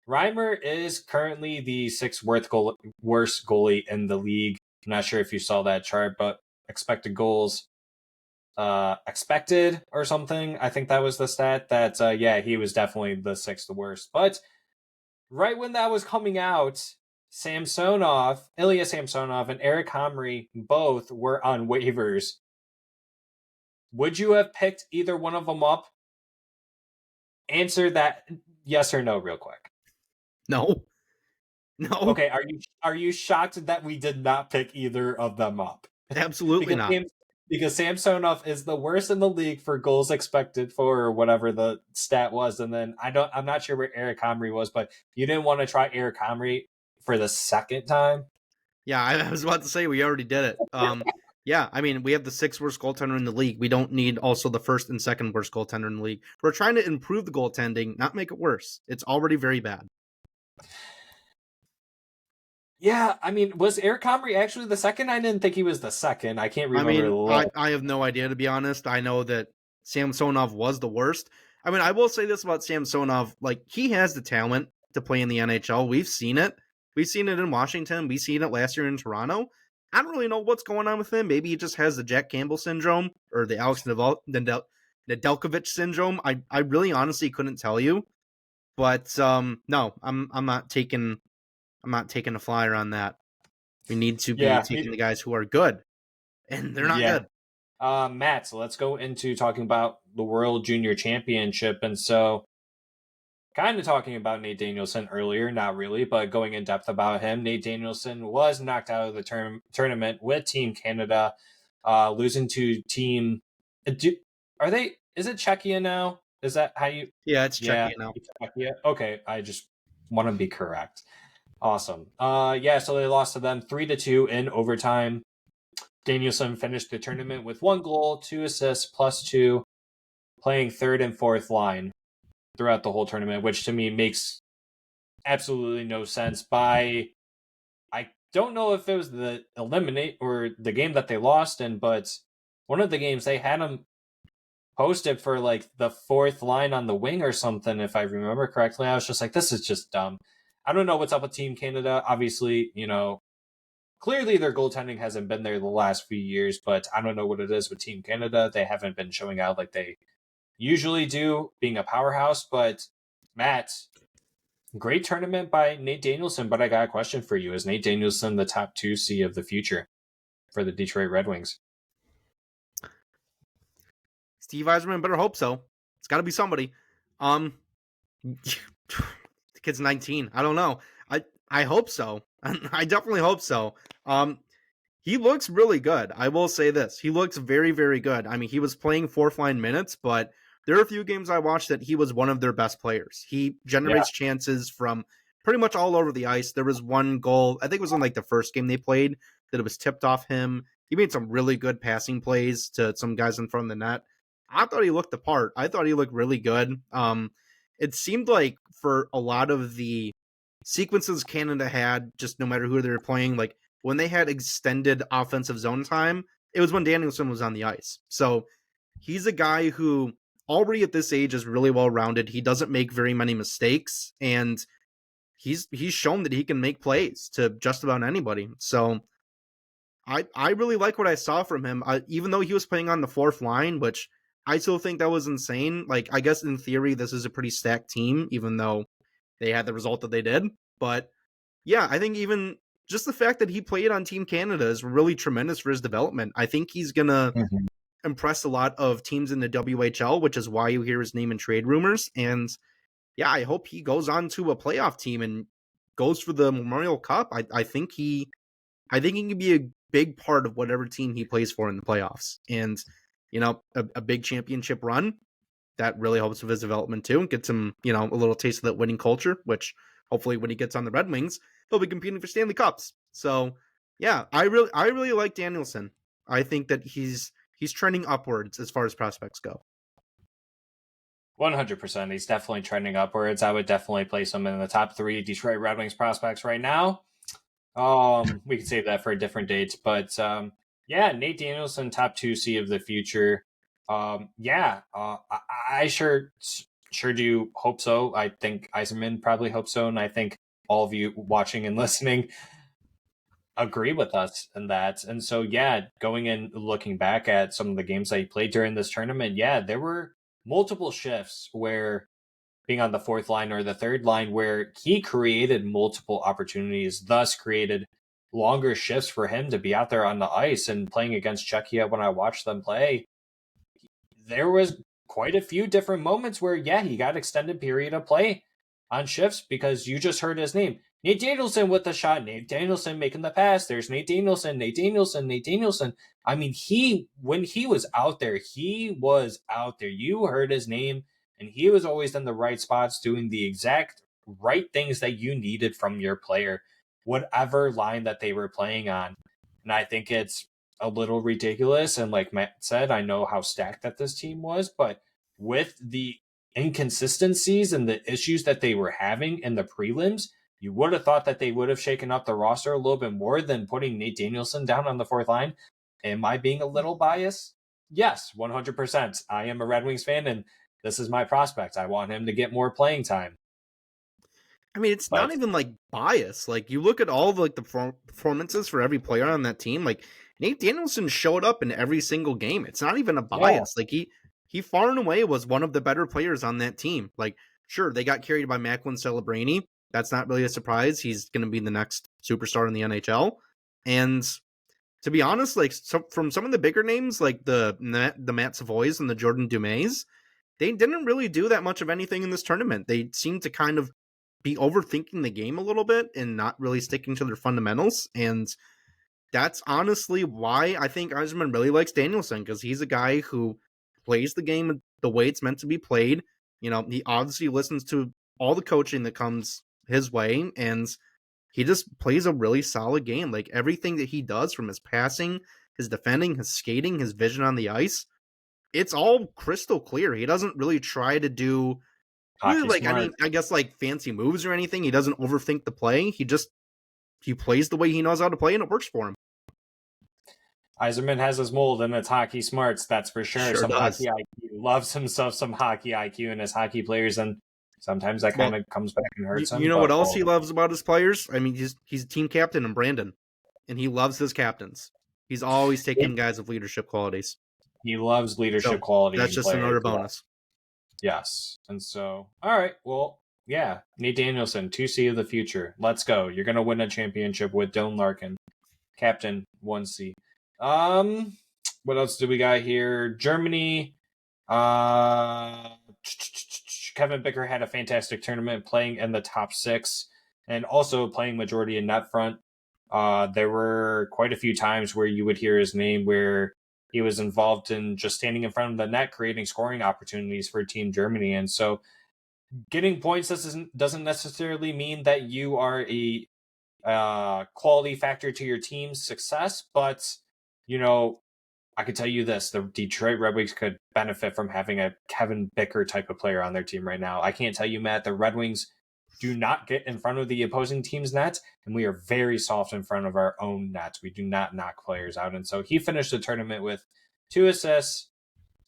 Reimer is currently the 6th worst goalie in the league. I'm not sure if you saw that chart, but expected goals expected or something. I think that was the stat that, he was definitely the 6th worst. But right when that was coming out, Ilya Samsonov and Eric Comrie both were on waivers. Would you have picked either one of them up answer that yes or no real quick. No. Okay, are you shocked that we did not pick either of them up? Absolutely not. Because Samsonov is the worst in the league for goals expected for, or whatever the stat was, and then I'm not sure where Eric Comrie was, but you didn't want to try Eric Comrie for the second time. Yeah, I was about to say we already did it. Yeah, I mean, we have the 6th worst goaltender in the league. We don't need also the 1st and 2nd worst goaltender in the league. We're trying to improve the goaltending, not make it worse. It's already very bad. Yeah, I mean, was Eric Comrie actually the second? I didn't think he was the second. I can't remember. I have no idea, to be honest. I know that Samsonov was the worst. I mean, I will say this about Samsonov. Like, he has the talent to play in the NHL. We've seen it. We've seen it in Washington. We've seen it last year in Toronto. I don't really know what's going on with him. Maybe he just has the Jack Campbell syndrome or the Alex Nedeljkovic syndrome. I really honestly couldn't tell you. But no, I'm not taking a flyer on that. We need to be taking the guys who are good, and they're not good. Matt, so let's go into talking about the World Junior Championship. And so, kind of talking about Nate Danielson earlier, not really, but going in depth about him. Nate Danielson was knocked out of the tournament with Team Canada, losing to Team. Is it Czechia now? Is that how you? Yeah, it's Czechia now. It's Czechia. Okay, I just want to be correct. Awesome. So they lost to them 3-2 in overtime. Danielson finished the tournament with 1 goal, 2 assists, +2, playing 3rd and 4th line throughout the whole tournament, which to me makes absolutely no sense. I don't know if it was the eliminate or the game that they lost in, but one of the games they had him posted for like the 4th line on the wing or something, if I remember correctly. I was just like, this is just dumb. I don't know what's up with Team Canada. Obviously, clearly their goaltending hasn't been there the last few years, but I don't know what it is with Team Canada. They haven't been showing out like they usually do, being a powerhouse. But Matt, great tournament by Nate Danielson, but I got a question for you. Is Nate Danielson the top 2C of the future for the Detroit Red Wings? Steve Yzerman better hope so. It's got to be somebody. The kid's 19. I don't know. I hope so. I definitely hope so. He looks really good. I will say this. He looks very, very good. I mean, he was playing 4th line minutes, but there are a few games I watched that he was one of their best players. He generates chances from pretty much all over the ice. There was 1 goal, I think it was in like the first game they played, that it was tipped off him. He made some really good passing plays to some guys in front of the net. I thought he looked the part. I thought he looked really good. It seemed like for a lot of the sequences Canada had, just no matter who they were playing, like when they had extended offensive zone time, it was when Danielson was on the ice. So he's a guy who already at this age is really well-rounded. He doesn't make very many mistakes, and he's shown that he can make plays to just about anybody. So I really like what I saw from him, even though he was playing on the 4th line, which I still think that was insane. Like, I guess in theory, this is a pretty stacked team, even though they had the result that they did. But yeah, I think even just the fact that he played on Team Canada is really tremendous for his development. I think he's going to impress a lot of teams in the WHL, which is why you hear his name in trade rumors. And yeah, I hope he goes on to a playoff team and goes for the Memorial Cup. I think he can be a big part of whatever team he plays for in the playoffs. And a big championship run, that really helps with his development too, and gets him, a little taste of that winning culture, which hopefully when he gets on the Red Wings, he'll be competing for Stanley Cups. So yeah, I really like Danielson. I think that he's trending upwards as far as prospects go. 100%. He's definitely trending upwards. I would definitely place him in the top 3 Detroit Red Wings prospects right now. We could save that for a different date, but Nate Danielson, top 2C of the future. I sure do hope so. I think Yzerman probably hopes so, and I think all of you watching and listening agree with us in that. And so, going in, looking back at some of the games that he played during this tournament, there were multiple shifts where being on the 4th line or the 3rd line where he created multiple opportunities, thus created longer shifts for him to be out there on the ice. And playing against Czechia, when I watched them play, there was quite a few different moments where, yeah, he got extended period of play on shifts because you just heard his name. Nate Danielson with the shot. Nate Danielson making the pass. There's Nate Danielson, Nate Danielson, Nate Danielson. I mean, when he was out there, he was out there. You heard his name, and he was always in the right spots doing the exact right things that you needed from your player, whatever line that they were playing on. And I think it's a little ridiculous. And like Matt said, I know how stacked that this team was, but with the inconsistencies and the issues that they were having in the prelims, you would have thought that they would have shaken up the roster a little bit more than putting Nate Danielson down on the fourth line. Am I being a little biased? Yes, 100%. I am a Red Wings fan, and this is my prospect. I want him to get more playing time. I mean, it's not even like bias. Like, you look at all of like the performances for every player on that team. Like, Nate Danielson showed up in every single game. It's not even a bias. Yeah. Like, he far and away was one of the better players on that team. Like, sure, they got carried by Macklin Celebrini. That's not really a surprise. He's going to be the next superstar in the NHL. And to be honest, like, from some of the bigger names, like the Matt Savoys and the Jordan Dumais, they didn't really do that much of anything in this tournament. They seemed to kind of be overthinking the game a little bit and not really sticking to their fundamentals. And that's honestly why I think Yzerman really likes Danielson, because he's a guy who plays the game the way it's meant to be played. You know, he obviously listens to all the coaching that comes his way, and he just plays a really solid game. Like, everything that he does, from his passing, his defending, his skating, his vision on the ice, it's all crystal clear. He doesn't really try to do like, I mean, I guess like fancy moves or anything. He doesn't overthink the play. He plays the way he knows how to play, and it works for him. Yzerman has his mold, and it's hockey smarts, that's for sure. Some does. Hockey IQ, loves himself some hockey IQ in his hockey players, and sometimes that kind of comes back and hurts him. You know what else he loves about his players? I mean, he's a team captain in Brandon, and he loves his captains. He's always taking guys of leadership qualities. He loves leadership qualities. That's just another bonus. Yes. And so, all right, well, yeah, Nate Danielson, 2C of the future. Let's go. You're going to win a championship with Dylan Larkin, captain, 1C. What else do we got here? Germany. Kevin Bicker had a fantastic tournament, playing in the top 6 and also playing majority in net front. There were quite a few times where you would hear his name where he was involved in just standing in front of the net, creating scoring opportunities for Team Germany. And so getting points doesn't necessarily mean that you are a quality factor to your team's success. But, you know, I could tell you this, the Detroit Red Wings could benefit from having a Kevin Bicker type of player on their team right now. I can't tell you, Matt, the Red Wings do not get in front of the opposing team's nets, and we are very soft in front of our own nets. We do not knock players out. And so he finished the tournament with 2 assists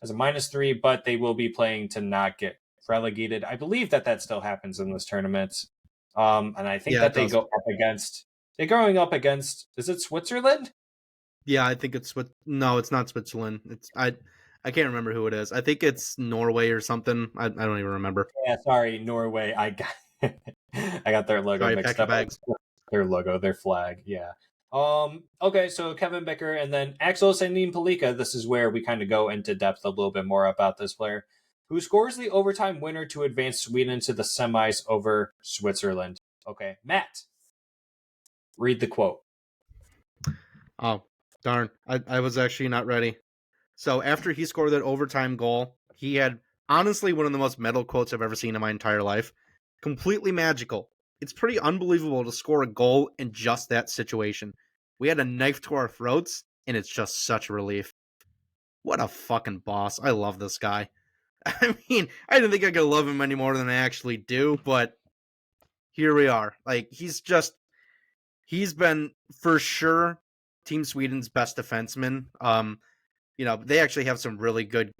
as a -3, but they will be playing to not get relegated. I believe that still happens in this tournament. And I think that they're going up against, is it Switzerland? Yeah, I think it's no, it's not Switzerland. It's I can't remember who it is. I think it's Norway or something. I don't even remember. Yeah, sorry, Norway. I got their logo mixed up. Their logo, their flag. Yeah. Okay, so Kevin Bicker and then Axel Sandin-Pellikka. This is where we kind of go into depth a little bit more about this player, who scores the overtime winner to advance Sweden to the semis over Switzerland. Okay, Matt, read the quote. Oh, darn. I was actually not ready. So after he scored that overtime goal, he had honestly one of the most metal quotes I've ever seen in my entire life. Completely magical. It's pretty unbelievable to score a goal in just that situation. We had a knife to our throats, and it's just such a relief. What a fucking boss. I love this guy. I mean, I didn't think I could love him any more than I actually do, but here we are. Like, he's been, for sure, Team Sweden's best defenseman. You know, they actually have some really good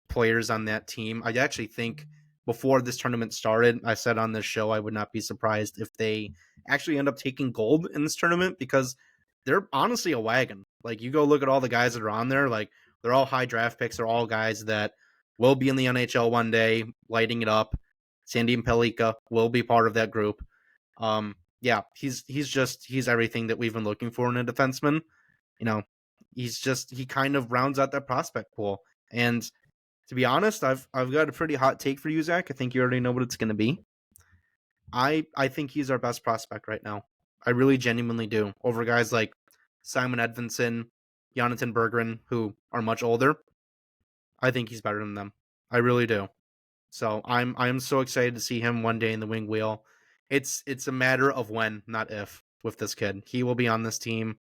players on that team. I actually think before this tournament started, I said on this show I would not be surprised if they actually end up taking gold in this tournament, because they're honestly a wagon. Like, you go look at all the guys that are on there, like, they're all high draft picks. They're all guys that will be in the NHL one day, lighting it up. Sandin-Pellikka will be part of that group. Yeah, he's everything that we've been looking for in a defenseman. You know, he kind of rounds out that prospect pool. And To be honest, I've got a pretty hot take for you, Zach. I think you already know what it's going to be. I think he's our best prospect right now. I really genuinely do. Over guys like Simon Edvinsson, Jonathan Berggren, who are much older. I think he's better than them. I really do. So I'm so excited to see him one day in the wing wheel. It's a matter of when, not if, with this kid. He will be on this team.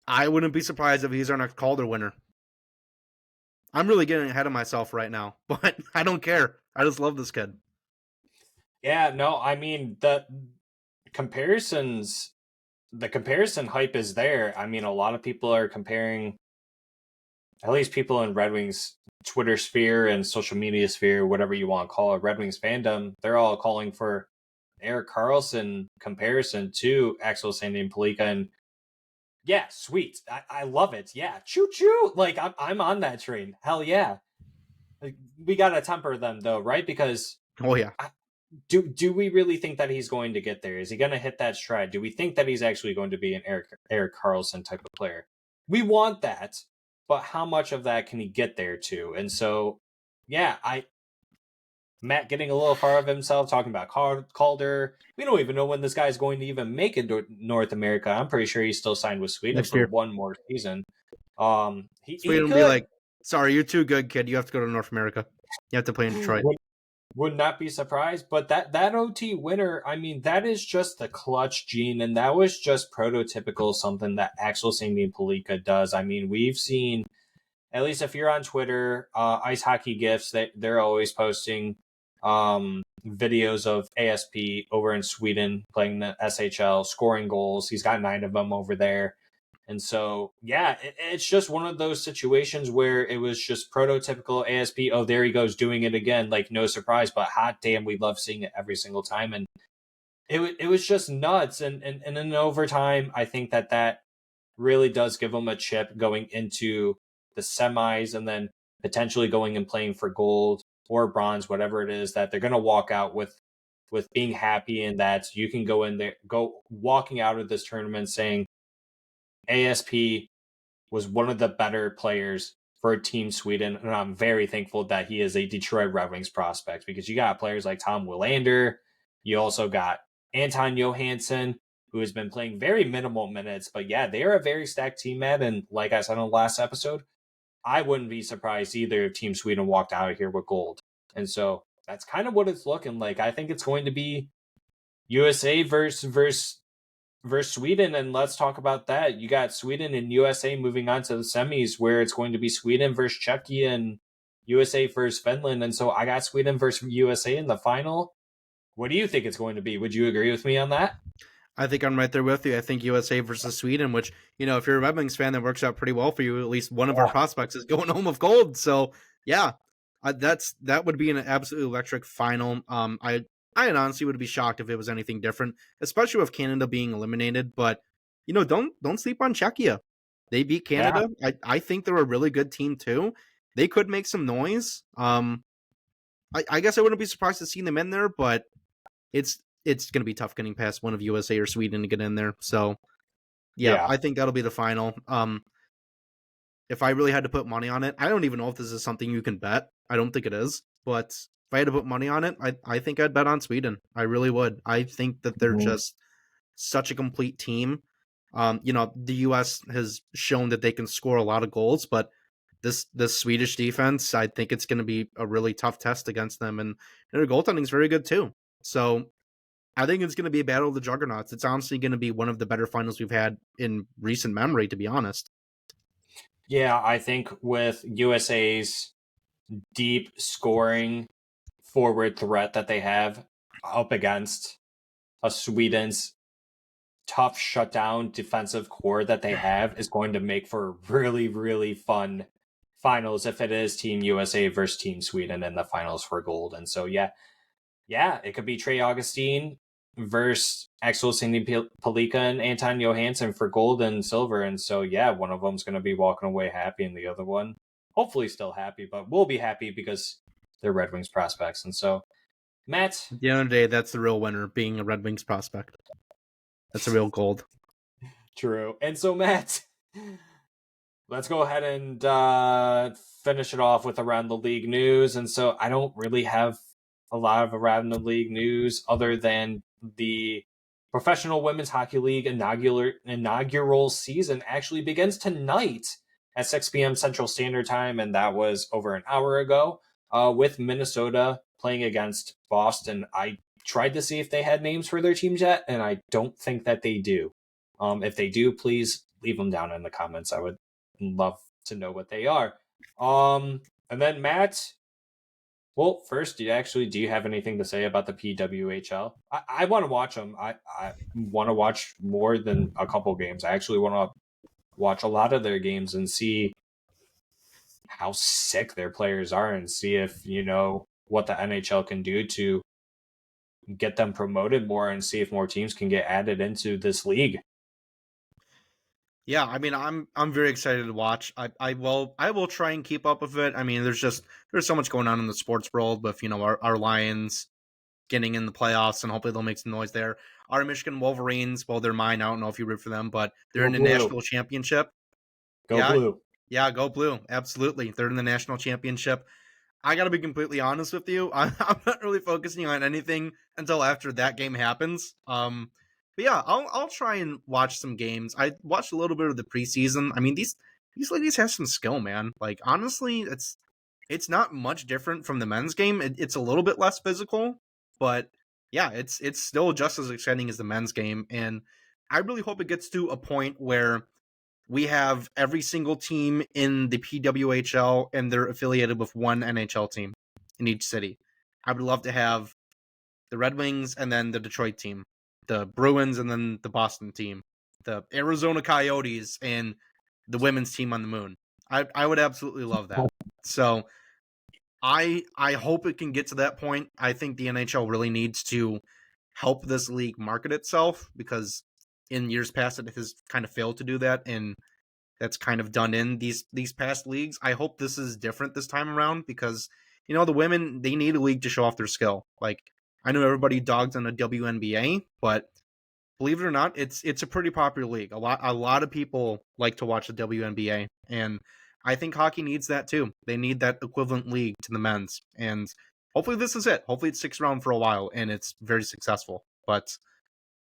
I wouldn't be surprised if he's our next Calder winner. I'm really getting ahead of myself right now, but I don't care. I just love this kid. Yeah, no, I mean the comparison hype is there. I mean, a lot of people are comparing, at least people in Red Wings Twitter sphere and social media sphere, whatever you want to call it, Red Wings fandom, they're all calling for Erik Karlsson comparison to Axel Sandin Pellikka. And yeah, sweet. I love it. Yeah, choo choo. Like I'm on that train. Hell yeah. Like, we gotta temper them though, right? Because Oh yeah. do we really think that he's going to get there? Is he going to hit that stride? Do we think that he's actually going to be an Erik Karlsson type of player? We want that, but how much of that can he get there to? And so, yeah, Matt getting a little far of himself, talking about Calder. We don't even know when this guy's going to even make it to North America. I'm pretty sure he's still signed with Sweden Next for year. one more season. He Sweden will be like, sorry, you're too good, kid. You have to go to North America. You have to play in Detroit. Would not be surprised, but that OT winner, I mean, that is just the clutch gene, and that was just prototypical something that Axel Sandin Pellikka does. I mean, we've seen, at least if you're on Twitter, Ice Hockey Gifts, they're always posting videos of ASP over in Sweden playing the SHL, scoring goals. He's got 9 of them over there. And so, yeah, it's just one of those situations where it was just prototypical ASP. Oh, there he goes doing it again. Like, no surprise, but hot damn, we love seeing it every single time. And it was just nuts. And in overtime, I think that really does give them a chip going into the semis and then potentially going and playing for gold or bronze, whatever it is, that they're going to walk out with being happy, and that you can go walking out of this tournament saying, ASP was one of the better players for Team Sweden, and I'm very thankful that he is a Detroit Red Wings prospect, because you got players like Tom Willander, you also got Anton Johansson, who has been playing very minimal minutes, but yeah, they are a very stacked team, Matt, and like I said on the last episode, I wouldn't be surprised either if Team Sweden walked out of here with gold. And so that's kind of what it's looking like. I think it's going to be USA versus Sweden, and let's talk about that. You got Sweden and USA moving on to the semis, where it's going to be Sweden versus Czechia and USA versus Finland. And so I got Sweden versus USA in the final. What do you think it's going to be? Would you agree with me on that? I think I'm right there with you. I think USA versus Sweden, which, if you're a Red Wings fan, that works out pretty well for you. At least one of our prospects is going home with gold. So, yeah, that would be an absolutely electric final. I honestly would be shocked if it was anything different, especially with Canada being eliminated. But don't sleep on Czechia. They beat Canada. Yeah. I think they're a really good team too. They could make some noise. I guess I wouldn't be surprised to see them in there, but it's going to be tough getting past one of USA or Sweden to get in there. So yeah, I think that'll be the final. If I really had to put money on it, I don't even know if this is something you can bet. I don't think it is, but if I had to put money on it, I think I'd bet on Sweden. I really would. I think that they're just such a complete team. The U.S. has shown that they can score a lot of goals, but this Swedish defense, I think it's going to be a really tough test against them, and their goaltending is very good too. So I think it's going to be a battle of the juggernauts. It's honestly going to be one of the better finals we've had in recent memory, to be honest. Yeah, I think with USA's deep scoring forward threat that they have up against a Sweden's tough shutdown defensive core that they have is going to make for really, really fun finals if it is Team USA versus Team Sweden in the finals for gold. And so, yeah, it could be Trey Augustine versus Axel Sandin Pellikka and Anton Johansson for gold and silver. And so, yeah, one of them's going to be walking away happy, and the other one hopefully still happy, but we'll be happy because they're Red Wings prospects. And so, Matt, at the end of the day, that's the real winner, being a Red Wings prospect. That's a real gold. True. And so, Matt, let's go ahead and finish it off with around the league news. And so I don't really have a lot of around the league news other than the Professional Women's Hockey League inaugural season actually begins tonight at 6 p.m. Central Standard Time, and that was over an hour ago, with Minnesota playing against Boston. I tried to see if they had names for their teams yet, and I don't think that they do. If they do, please leave them down in the comments. I would love to know what they are. And then Matt, well, first, do you have anything to say about the PWHL? I want to watch them. I want to watch more than a couple games. I actually want to watch a lot of their games and see how sick their players are and see if, what the NHL can do to get them promoted more and see if more teams can get added into this league. Yeah, I mean, I'm very excited to watch. I will try and keep up with it. I mean, there's so much going on in the sports world with our Lions getting in the playoffs, and hopefully they'll make some noise there. Our Michigan Wolverines, well, they're mine. I don't know if you root for them, but they're Go in the Blue. national championship. Go Blue. Yeah, go Blue. Absolutely, they're in the national championship. I got to be completely honest with you. I'm not really focusing on anything until after that game happens. But yeah, I'll try and watch some games. I watched a little bit of the preseason. I mean, these ladies have some skill, man. Like, honestly, it's not much different from the men's game. It's a little bit less physical, but yeah, it's still just as exciting as the men's game. And I really hope it gets to a point where we have every single team in the PWHL and they're affiliated with one NHL team in each city. I would love to have the Red Wings and then the Detroit team, the Bruins and then the Boston team, the Arizona Coyotes and the women's team on the moon. I would absolutely love that. So I hope it can get to that point. I think the NHL really needs to help this league market itself because in years past it has kind of failed to do that, and that's kind of done in these past leagues. I hope this is different this time around because the women, they need a league to show off their skill. Like, I know everybody dogs on the WNBA, but believe it or not, it's a pretty popular league. A lot of people like to watch the WNBA, and I think hockey needs that too. They need that equivalent league to the men's, and hopefully this is it. Hopefully it sticks around for a while and it's very successful. But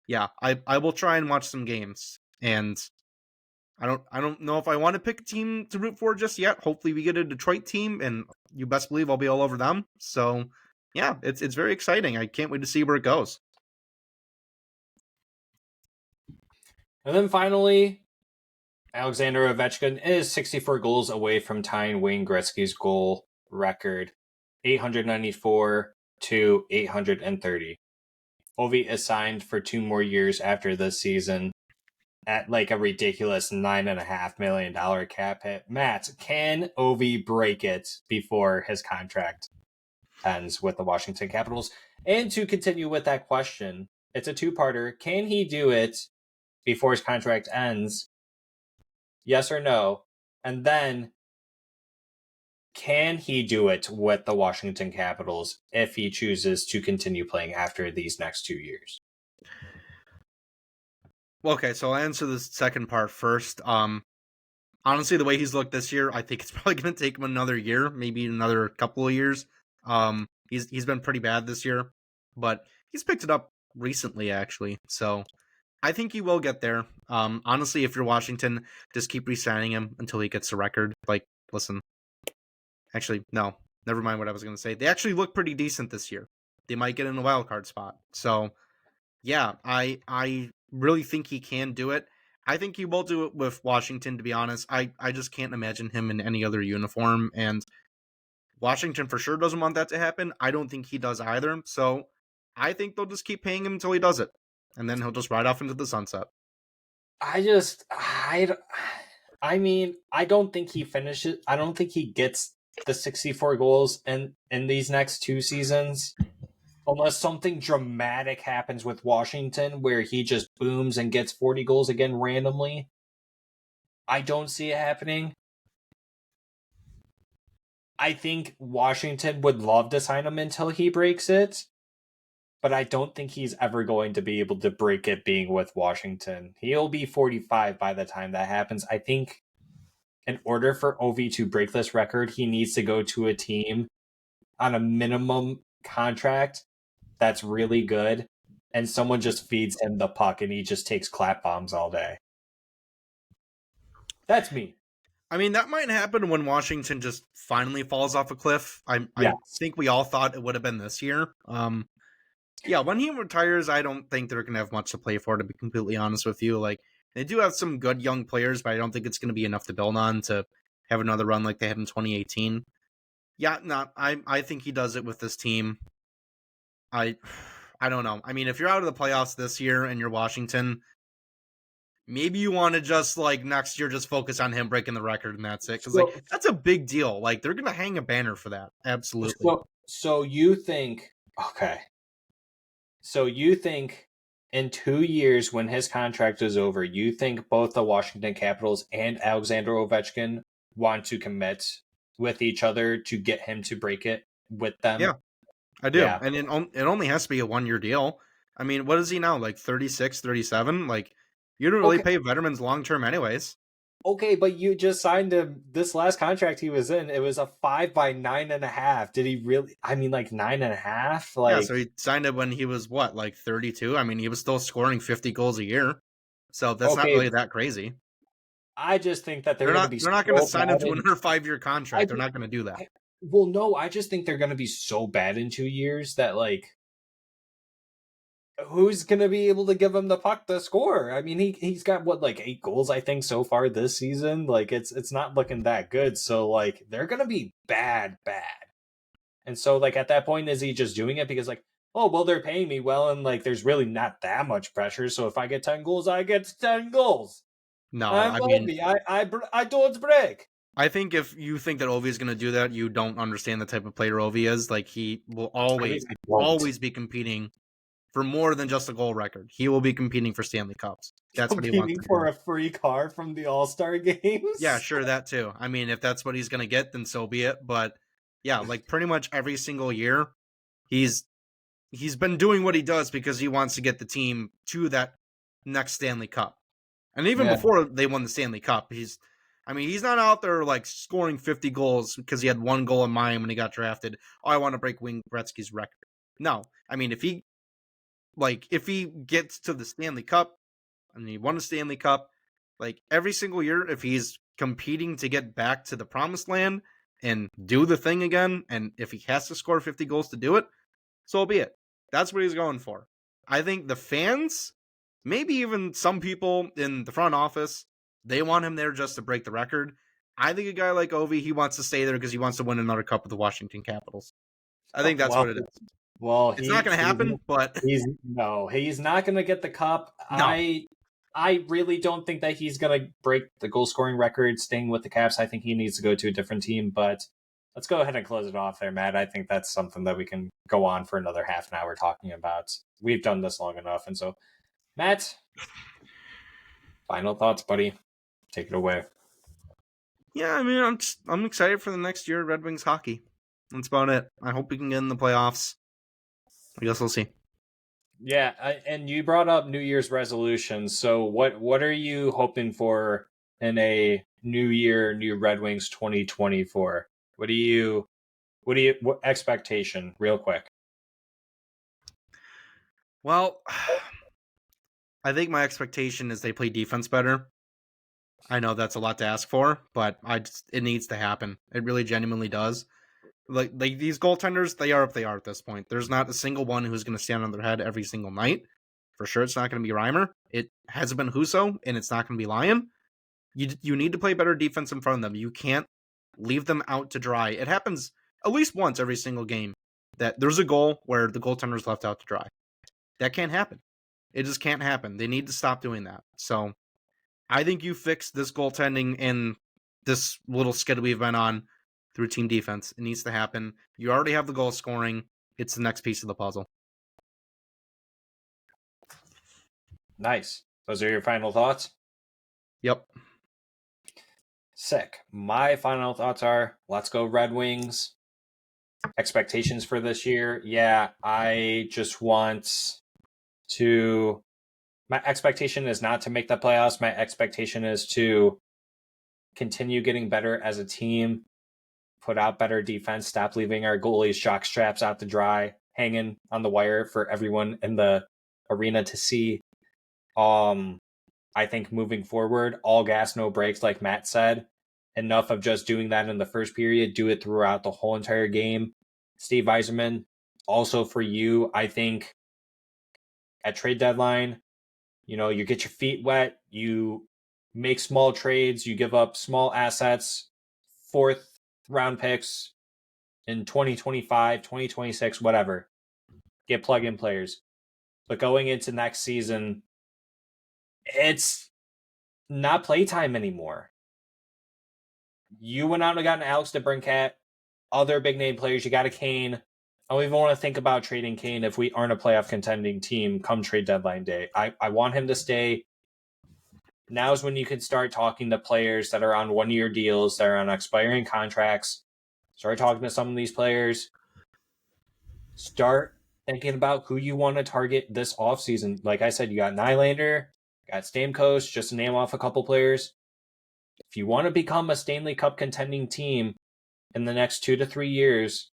yeah, I will try and watch some games, and I don't know if I want to pick a team to root for just yet. Hopefully we get a Detroit team, and you best believe I'll be all over them. So yeah, it's very exciting. I can't wait to see where it goes. And then finally, Alexander Ovechkin is 64 goals away from tying Wayne Gretzky's goal record, 894 to 830. Ovi is signed for 2 more years after this season at like a ridiculous $9.5 million cap hit. Matt, can Ovi break it before his contract ends with the Washington Capitals? And to continue with that question, it's a two-parter. Can he do it before his contract ends? Yes or no? And then, can he do it with the Washington Capitals if he chooses to continue playing after these next 2 years? Okay, so I'll answer the second part first. Honestly, the way he's looked this year, I think it's probably going to take him another year, maybe another couple of years. He's been pretty bad this year, but he's picked it up recently, actually. So I think he will get there. Honestly, if you're Washington, just keep re-signing him until he gets a record. Like, listen, actually, no, never mind what I was going to say. They actually look pretty decent this year. They might get in a wild card spot. So yeah, I really think he can do it. I think he will do it with Washington, to be honest. I just can't imagine him in any other uniform, and Washington for sure doesn't want that to happen. I don't think he does either. So I think they'll just keep paying him until he does it, and then he'll just ride off into the sunset. I mean, I don't think he finishes. I don't think he gets the 64 goals in these next 2 seasons. Unless something dramatic happens with Washington where he just booms and gets 40 goals again randomly. I don't see it happening. I think Washington would love to sign him until he breaks it, but I don't think he's ever going to be able to break it being with Washington. He'll be 45 by the time that happens. I think in order for Ovi to break this record, he needs to go to a team on a minimum contract that's really good, and someone just feeds him the puck and he just takes clap bombs all day. That's me. I mean, that might happen when Washington just finally falls off a cliff. I think we all thought it would have been this year. Yeah, when he retires, I don't think they're going to have much to play for, to be completely honest with you. Like, they do have some good young players, but I don't think it's going to be enough to build on to have another run like they had in 2018. Yeah, no, I think he does it with this team. I don't know. I mean, if you're out of the playoffs this year and you're Washington, maybe you want to just, like, next year just focus on him breaking the record and that's it. Because, like, that's a big deal. Like, they're going to hang a banner for that. Absolutely. So you think, okay. So you think in 2 years when his contract is over, you think both the Washington Capitals and Alexander Ovechkin want to commit with each other to get him to break it with them? Yeah, I do. Yeah. And it only has to be a 1-year deal. I mean, what is he now? Like 36, 37? Like, you don't really pay veterans long-term anyways. Okay, but you just signed him. This last contract he was in, it was a 5 by 9.5. Did he really? I mean, like 9.5. Like, yeah, so he signed it when he was what, like 32? I mean, he was still scoring 50 goals a year, so that's not really that crazy. I just think that they're not going to sign him to another 5-year contract. They're not going to do that. Well, no, I just think they're going to be so bad in 2 years that, like, who's going to be able to give him the puck to score? I mean, he's got, what, like 8 goals, I think, so far this season. Like, it's not looking that good. So, like, they're going to be bad. And so, like, at that point, is he just doing it because, like, oh, well, they're paying me well, and, like, there's really not that much pressure. So if I get 10 goals, I get 10 goals. No, I mean, I don't break. I think if you think that Ovi is going to do that, you don't understand the type of player Ovi is. Like, he will always be competing for more than just a goal record. He will be competing for Stanley Cups. That's what he wants to do. For a free car from the All-Star games? Yeah, sure, that too. I mean, if that's what he's going to get, then so be it. But yeah, like pretty much every single year, he's been doing what he does because he wants to get the team to that next Stanley Cup. And even before they won the Stanley Cup, he's not out there like scoring 50 goals because he had 1 goal in mind when he got drafted. Oh, I want to break Wayne Gretzky's record. No, I mean, if he gets to the Stanley Cup and he won a Stanley Cup, like every single year, if he's competing to get back to the promised land and do the thing again, and if he has to score 50 goals to do it, so be it. That's what he's going for. I think the fans, maybe even some people in the front office, they want him there just to break the record. I think a guy like Ovi, he wants to stay there because he wants to win another cup with the Washington Capitals. I think that's what it is. Well, it's not going to happen, but he's not going to get the cup. No. I really don't think that he's going to break the goal scoring record staying with the Caps. I think he needs to go to a different team, but let's go ahead and close it off there, Matt. I think that's something that we can go on for another half an hour talking about. We've done this long enough. And so, Matt, final thoughts, buddy. Take it away. Yeah, I mean, I'm excited for the next year of Red Wings hockey. That's about it. I hope we can get in the playoffs. I guess we'll see. Yeah, and you brought up New Year's resolutions. So what are you hoping for in a new year, new Red Wings 2024? What expectation, real quick? Well, I think my expectation is they play defense better. I know that's a lot to ask for, but it needs to happen. It really genuinely does. Like these goaltenders, they are at this point. There's not a single one who's going to stand on their head every single night. For sure, it's not going to be Reimer. It hasn't been Husso, and it's not going to be Lyon. You need to play better defense in front of them. You can't leave them out to dry. It happens at least once every single game that there's a goal where the goaltender's left out to dry. That can't happen. It just can't happen. They need to stop doing that. So I think you fix this goaltending and this little skid we've been on through team defense. It needs to happen. You already have the goal scoring. It's the next piece of the puzzle. Nice. Those are your final thoughts? Yep. Sick. My final thoughts are, let's go Red Wings. Expectations for this year. Yeah, I just want to... My expectation is not to make the playoffs. My expectation is to continue getting better as a team, put out better defense, stop leaving our goalies shock straps out to dry, hanging on the wire for everyone in the arena to see. I think moving forward, all gas, no brakes, like Matt said. Enough of just doing that in the first period. Do it throughout the whole entire game. Steve Yzerman, also for you, I think at trade deadline, you get your feet wet, you make small trades, you give up small assets, fourth round picks in 2025, 2026, whatever. Get plug-in players. But going into next season, it's not playtime anymore. You went out and got an Alex DeBrincat, other big-name players. You got a Kane. I don't even want to think about trading Kane if we aren't a playoff contending team come trade deadline day. I want him to stay. Now's when you can start talking to players that are on one-year deals, that are on expiring contracts. Start talking to some of these players. Start thinking about who you want to target this offseason. Like I said, you got Nylander, got Stamkos, just to name off a couple players. If you want to become a Stanley Cup contending team in the next 2 to 3 years,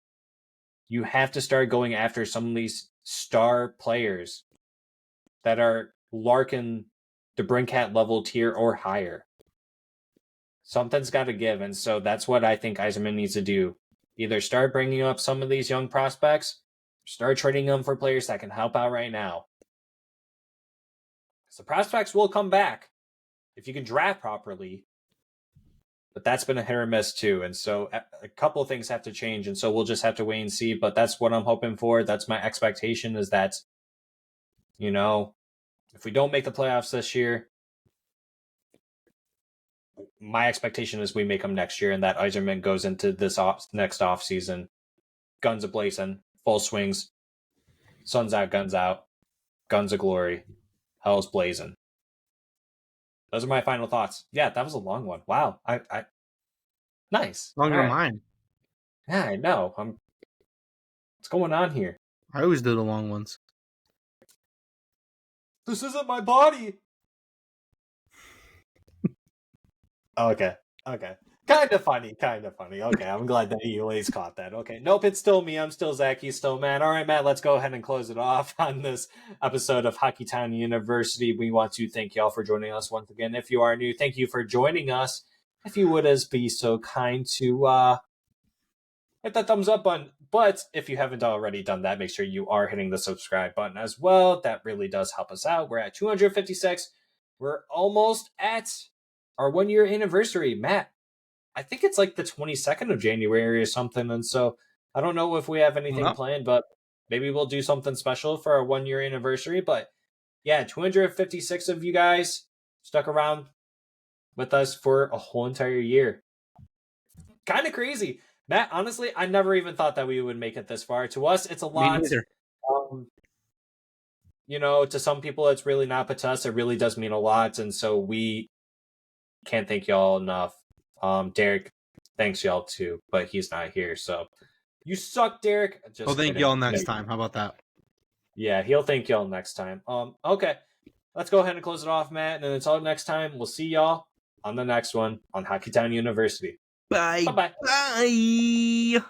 you have to start going after some of these star players that are Larkin, DeBrincat level tier or higher. Something's got to give, and so that's what I think Yzerman needs to do. Either start bringing up some of these young prospects, start trading them for players that can help out right now. So prospects will come back if you can draft properly, but that's been a hit or miss too. And so a couple of things have to change, and so we'll just have to wait and see. But that's what I'm hoping for. That's my expectation, is that, if we don't make the playoffs this year, my expectation is we make them next year, and that Yzerman goes into this next off season, guns a-blazing, full swings, sun's out, guns out, guns of glory, hell's blazing. Those are my final thoughts. Yeah, that was a long one. Wow. I nice. Longer than mine. Yeah, I know. What's going on here? I always do the long ones. This isn't my body. Okay. Kind of funny. Okay, I'm glad that you at least caught that. Okay. Nope, it's still me. I'm still Zack. He's still Matt. All right, Matt, let's go ahead and close it off on this episode of Hockeytown University. We want to thank y'all for joining us once again. If you are new, thank you for joining us. If you would be so kind to hit that thumbs up button. But if you haven't already done that, make sure you are hitting the subscribe button as well. That really does help us out. We're at 256. We're almost at our 1 year anniversary. Matt, I think it's like the 22nd of January or something. And so I don't know if we have anything planned, but maybe we'll do something special for our 1 year anniversary. But yeah, 256 of you guys stuck around with us for a whole entire year. Kind of crazy. Matt, honestly, I never even thought that we would make it this far. To us, it's a lot. Me neither. To some people, it's really not, but to us, it really does mean a lot. And so we can't thank y'all enough. Derek, thanks y'all too, but he's not here. So you suck, Derek. I'll thank y'all next time. How about that? Yeah, he'll thank y'all next time. Okay. Let's go ahead and close it off, Matt. And until next time, we'll see y'all on the next one on Hockeytown University. Bye. Bye-bye. Bye.